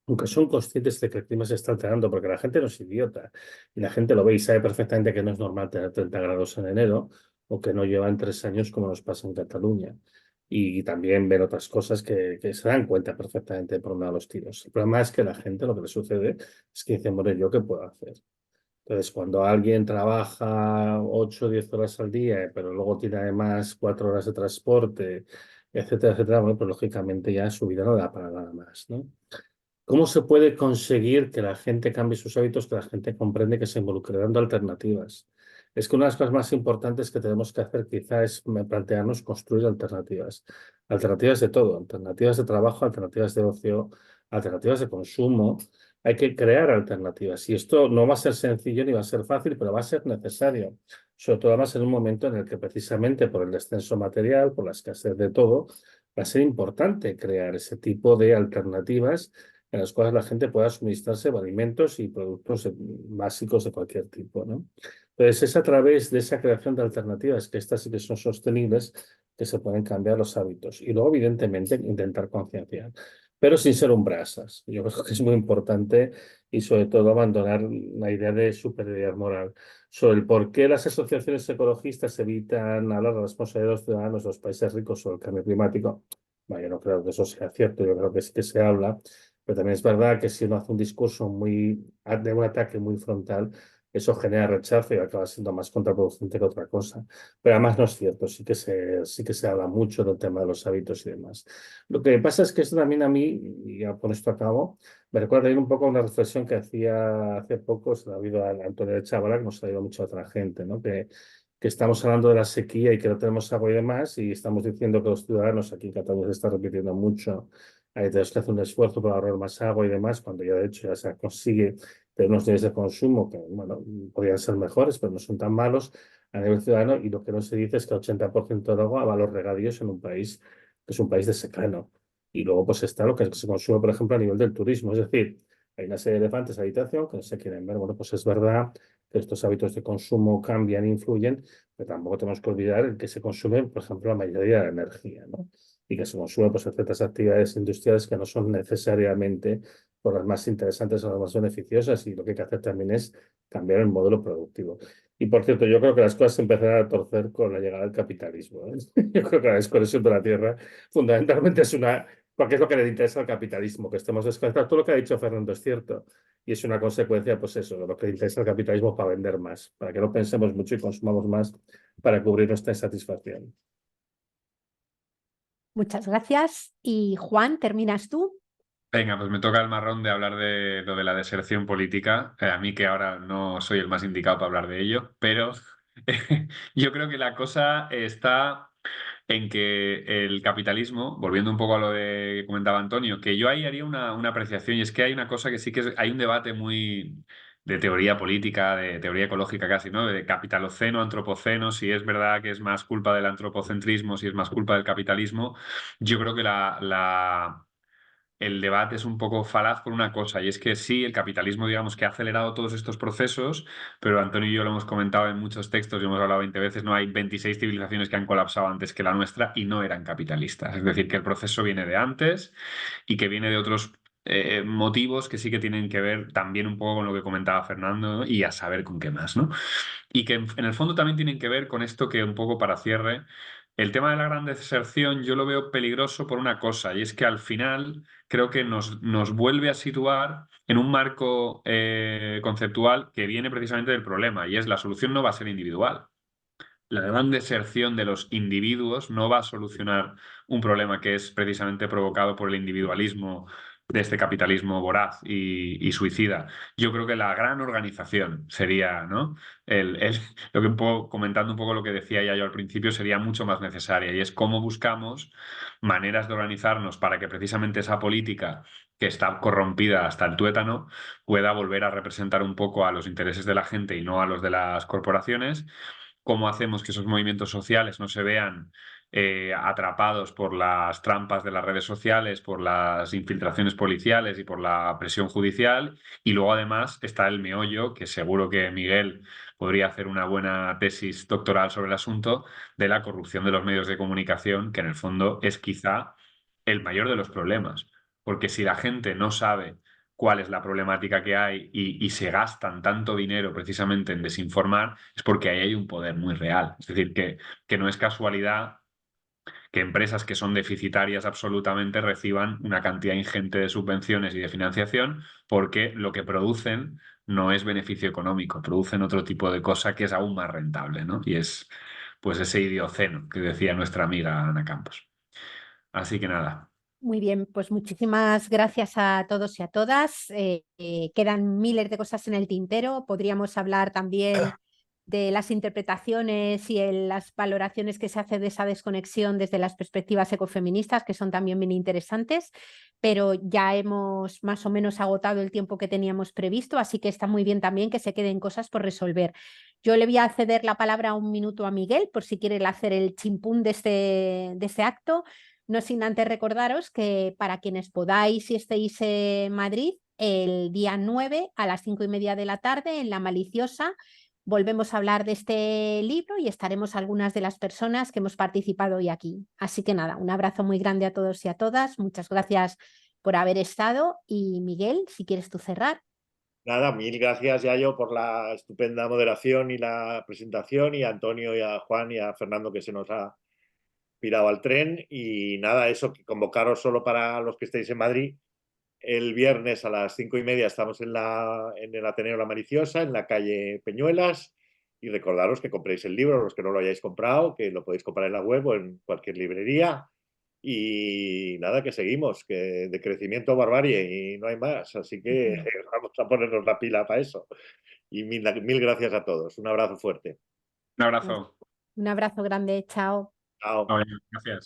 C: aunque son conscientes de que el clima se está alterando, porque la gente no es idiota, y la gente lo ve y sabe perfectamente que no es normal tener 30 grados en enero, o que no llevan 3 años como nos pasa en Cataluña. Y también ven otras cosas que se dan cuenta perfectamente por uno de los tiros. El problema es que la gente lo que le sucede es que dicen, bueno, ¿yo qué puedo hacer? Entonces, cuando alguien trabaja 8 o 10 horas al día, pero luego tiene además 4 horas de transporte, etcétera, etcétera, bueno, pues lógicamente ya su vida no da para nada más, ¿no? ¿Cómo se puede conseguir que la gente cambie sus hábitos, que la gente comprende que se involucre dando alternativas? Es que una de las cosas más importantes que tenemos que hacer quizá es plantearnos construir alternativas. Alternativas de todo, alternativas de trabajo, alternativas de ocio, alternativas de consumo. Hay que crear alternativas. Y esto no va a ser sencillo ni va a ser fácil, pero va a ser necesario. Sobre todo además en un momento en el que precisamente por el descenso material, por la escasez de todo, va a ser importante crear ese tipo de alternativas en las cuales la gente pueda suministrarse de alimentos y productos básicos de cualquier tipo, ¿no? Entonces, es a través de esa creación de alternativas, que estas sí que son sostenibles, que se pueden cambiar los hábitos. Y luego, evidentemente, intentar concienciar, pero sin ser un brasas. Yo creo que es muy importante y sobre todo abandonar la idea de superioridad moral sobre el por qué las asociaciones ecologistas evitan hablar de la responsabilidad de los ciudadanos de los países ricos sobre el cambio climático. Bueno, yo no creo que eso sea cierto, yo creo que sí que se habla, pero también es verdad que si uno hace un discurso de un ataque muy frontal, eso genera rechazo y acaba siendo más contraproducente que otra cosa. Pero además no es cierto, sí que se habla mucho del tema de los hábitos y demás. Lo que pasa es que esto también a mí, y ya con esto acabo, me recuerda ir un poco a una reflexión que hacía hace poco, se la ha oído a Antonio de Chábara, que nos ha oído mucho a otra gente, ¿no? Que estamos hablando de la sequía y que no tenemos agua y demás, y estamos diciendo que los ciudadanos, aquí en Cataluña se está repitiendo mucho, hay tenemos que hacer un esfuerzo para ahorrar más agua y demás, cuando ya de hecho ya se consigue tener unos niveles de consumo que, bueno, podrían ser mejores, pero no son tan malos a nivel ciudadano, y lo que no se dice es que el 80% del agua va a los regadíos en un país que es un país de secano. Y luego pues está lo que se consume, por ejemplo, a nivel del turismo, es decir, hay una serie de elefantes de habitación que no se quieren ver. Bueno, pues es verdad que estos hábitos de consumo cambian e influyen, pero tampoco tenemos que olvidar el que se consume, por ejemplo, la mayoría de la energía, ¿no? Y que se consume pues, en ciertas actividades industriales que no son necesariamente por las más interesantes o las más beneficiosas, y lo que hay que hacer también es cambiar el modelo productivo. Y por cierto, yo creo que las cosas se empezarán a torcer con la llegada del capitalismo, ¿eh? Yo creo que la desconexión de la Tierra fundamentalmente es una, porque es lo que le interesa al capitalismo, que estemos desconectados. Todo lo que ha dicho Fernando es cierto, y es una consecuencia, pues eso, de lo que le interesa al capitalismo para vender más, para que no pensemos mucho y consumamos más para cubrir nuestra insatisfacción.
A: Muchas gracias. Y Juan, ¿terminas tú?
B: Venga, pues me toca el marrón de hablar de lo de la deserción política. A mí que ahora no soy el más indicado para hablar de ello, pero yo creo que la cosa está en que el capitalismo, volviendo un poco a lo que comentaba Antonio, que yo ahí haría una apreciación, y es que hay una cosa que sí que hay un debate muy de teoría política, de teoría ecológica casi, ¿no? De capitaloceno, antropoceno, si es verdad que es más culpa del antropocentrismo, si es más culpa del capitalismo. Yo creo que el debate es un poco falaz por una cosa, y es que sí, el capitalismo, digamos, que ha acelerado todos estos procesos, pero Antonio y yo lo hemos comentado en muchos textos y hemos hablado 20 veces, no hay 26 civilizaciones que han colapsado antes que la nuestra y no eran capitalistas. Es decir, que el proceso viene de antes y que viene de otros motivos que sí que tienen que ver también un poco con lo que comentaba Fernando, ¿no? Y a saber con qué más, ¿no? Y que en el fondo también tienen que ver con esto que un poco para cierre, el tema de la gran deserción yo lo veo peligroso por una cosa, y es que al final creo que nos vuelve a situar en un marco conceptual que viene precisamente del problema, y es la solución no va a ser individual. La gran deserción de los individuos no va a solucionar un problema que es precisamente provocado por el individualismo de este capitalismo voraz y suicida. Yo creo que la gran organización sería, ¿no? Lo que un poco, comentando un poco lo que decía ya yo al principio, sería mucho más necesaria, y es cómo buscamos maneras de organizarnos para que precisamente esa política que está corrompida hasta el tuétano pueda volver a representar un poco a los intereses de la gente y no a los de las corporaciones. Cómo hacemos que esos movimientos sociales no se vean atrapados por las trampas de las redes sociales, por las infiltraciones policiales y por la presión judicial. Y luego además está el meollo, que seguro que Miguel podría hacer una buena tesis doctoral sobre el asunto, de la corrupción de los medios de comunicación, que en el fondo es quizá el mayor de los problemas. Porque si la gente no sabe cuál es la problemática que hay y se gastan tanto dinero precisamente en desinformar, es porque ahí hay un poder muy real. Es decir, que no es casualidad que empresas que son deficitarias absolutamente reciban una cantidad ingente de subvenciones y de financiación, porque lo que producen no es beneficio económico, producen otro tipo de cosa que es aún más rentable, ¿no? Y es pues ese idioceno que decía nuestra amiga Ana Campos. Así que nada.
A: Muy bien, pues muchísimas gracias a todos y a todas. Quedan miles de cosas en el tintero. Podríamos hablar también de las interpretaciones y las valoraciones que se hace de esa desconexión desde las perspectivas ecofeministas, que son también bien interesantes, pero ya hemos más o menos agotado el tiempo que teníamos previsto, así que está muy bien también que se queden cosas por resolver. Yo le voy a ceder la palabra un minuto a Miguel, por si quiere hacer el chimpún de este acto. No sin antes recordaros que para quienes podáis y estéis en Madrid, el día 9 a las 5:30 de la tarde en La Maliciosa volvemos a hablar de este libro y estaremos algunas de las personas que hemos participado hoy aquí. Así que nada, un abrazo muy grande a todos y a todas. Muchas gracias por haber estado y Miguel, si quieres tú cerrar.
E: Nada, mil gracias, Yayo, por la estupenda moderación y la presentación, y a Antonio y a Juan y a Fernando, que se nos ha pirado al tren. Y nada, eso, que convocaros solo para los que estéis en Madrid. El viernes a las 5:30 estamos en el Ateneo La Maliciosa, en la calle Peñuelas, y recordaros que compréis el libro, los que no lo hayáis comprado, que lo podéis comprar en la web o en cualquier librería. Y nada, que seguimos, que de crecimiento barbarie y no hay más, así que vamos a ponernos la pila para eso. Y mil gracias a todos, un abrazo fuerte.
B: Un abrazo.
A: Un abrazo grande, chao.
E: Chao.
B: Gracias.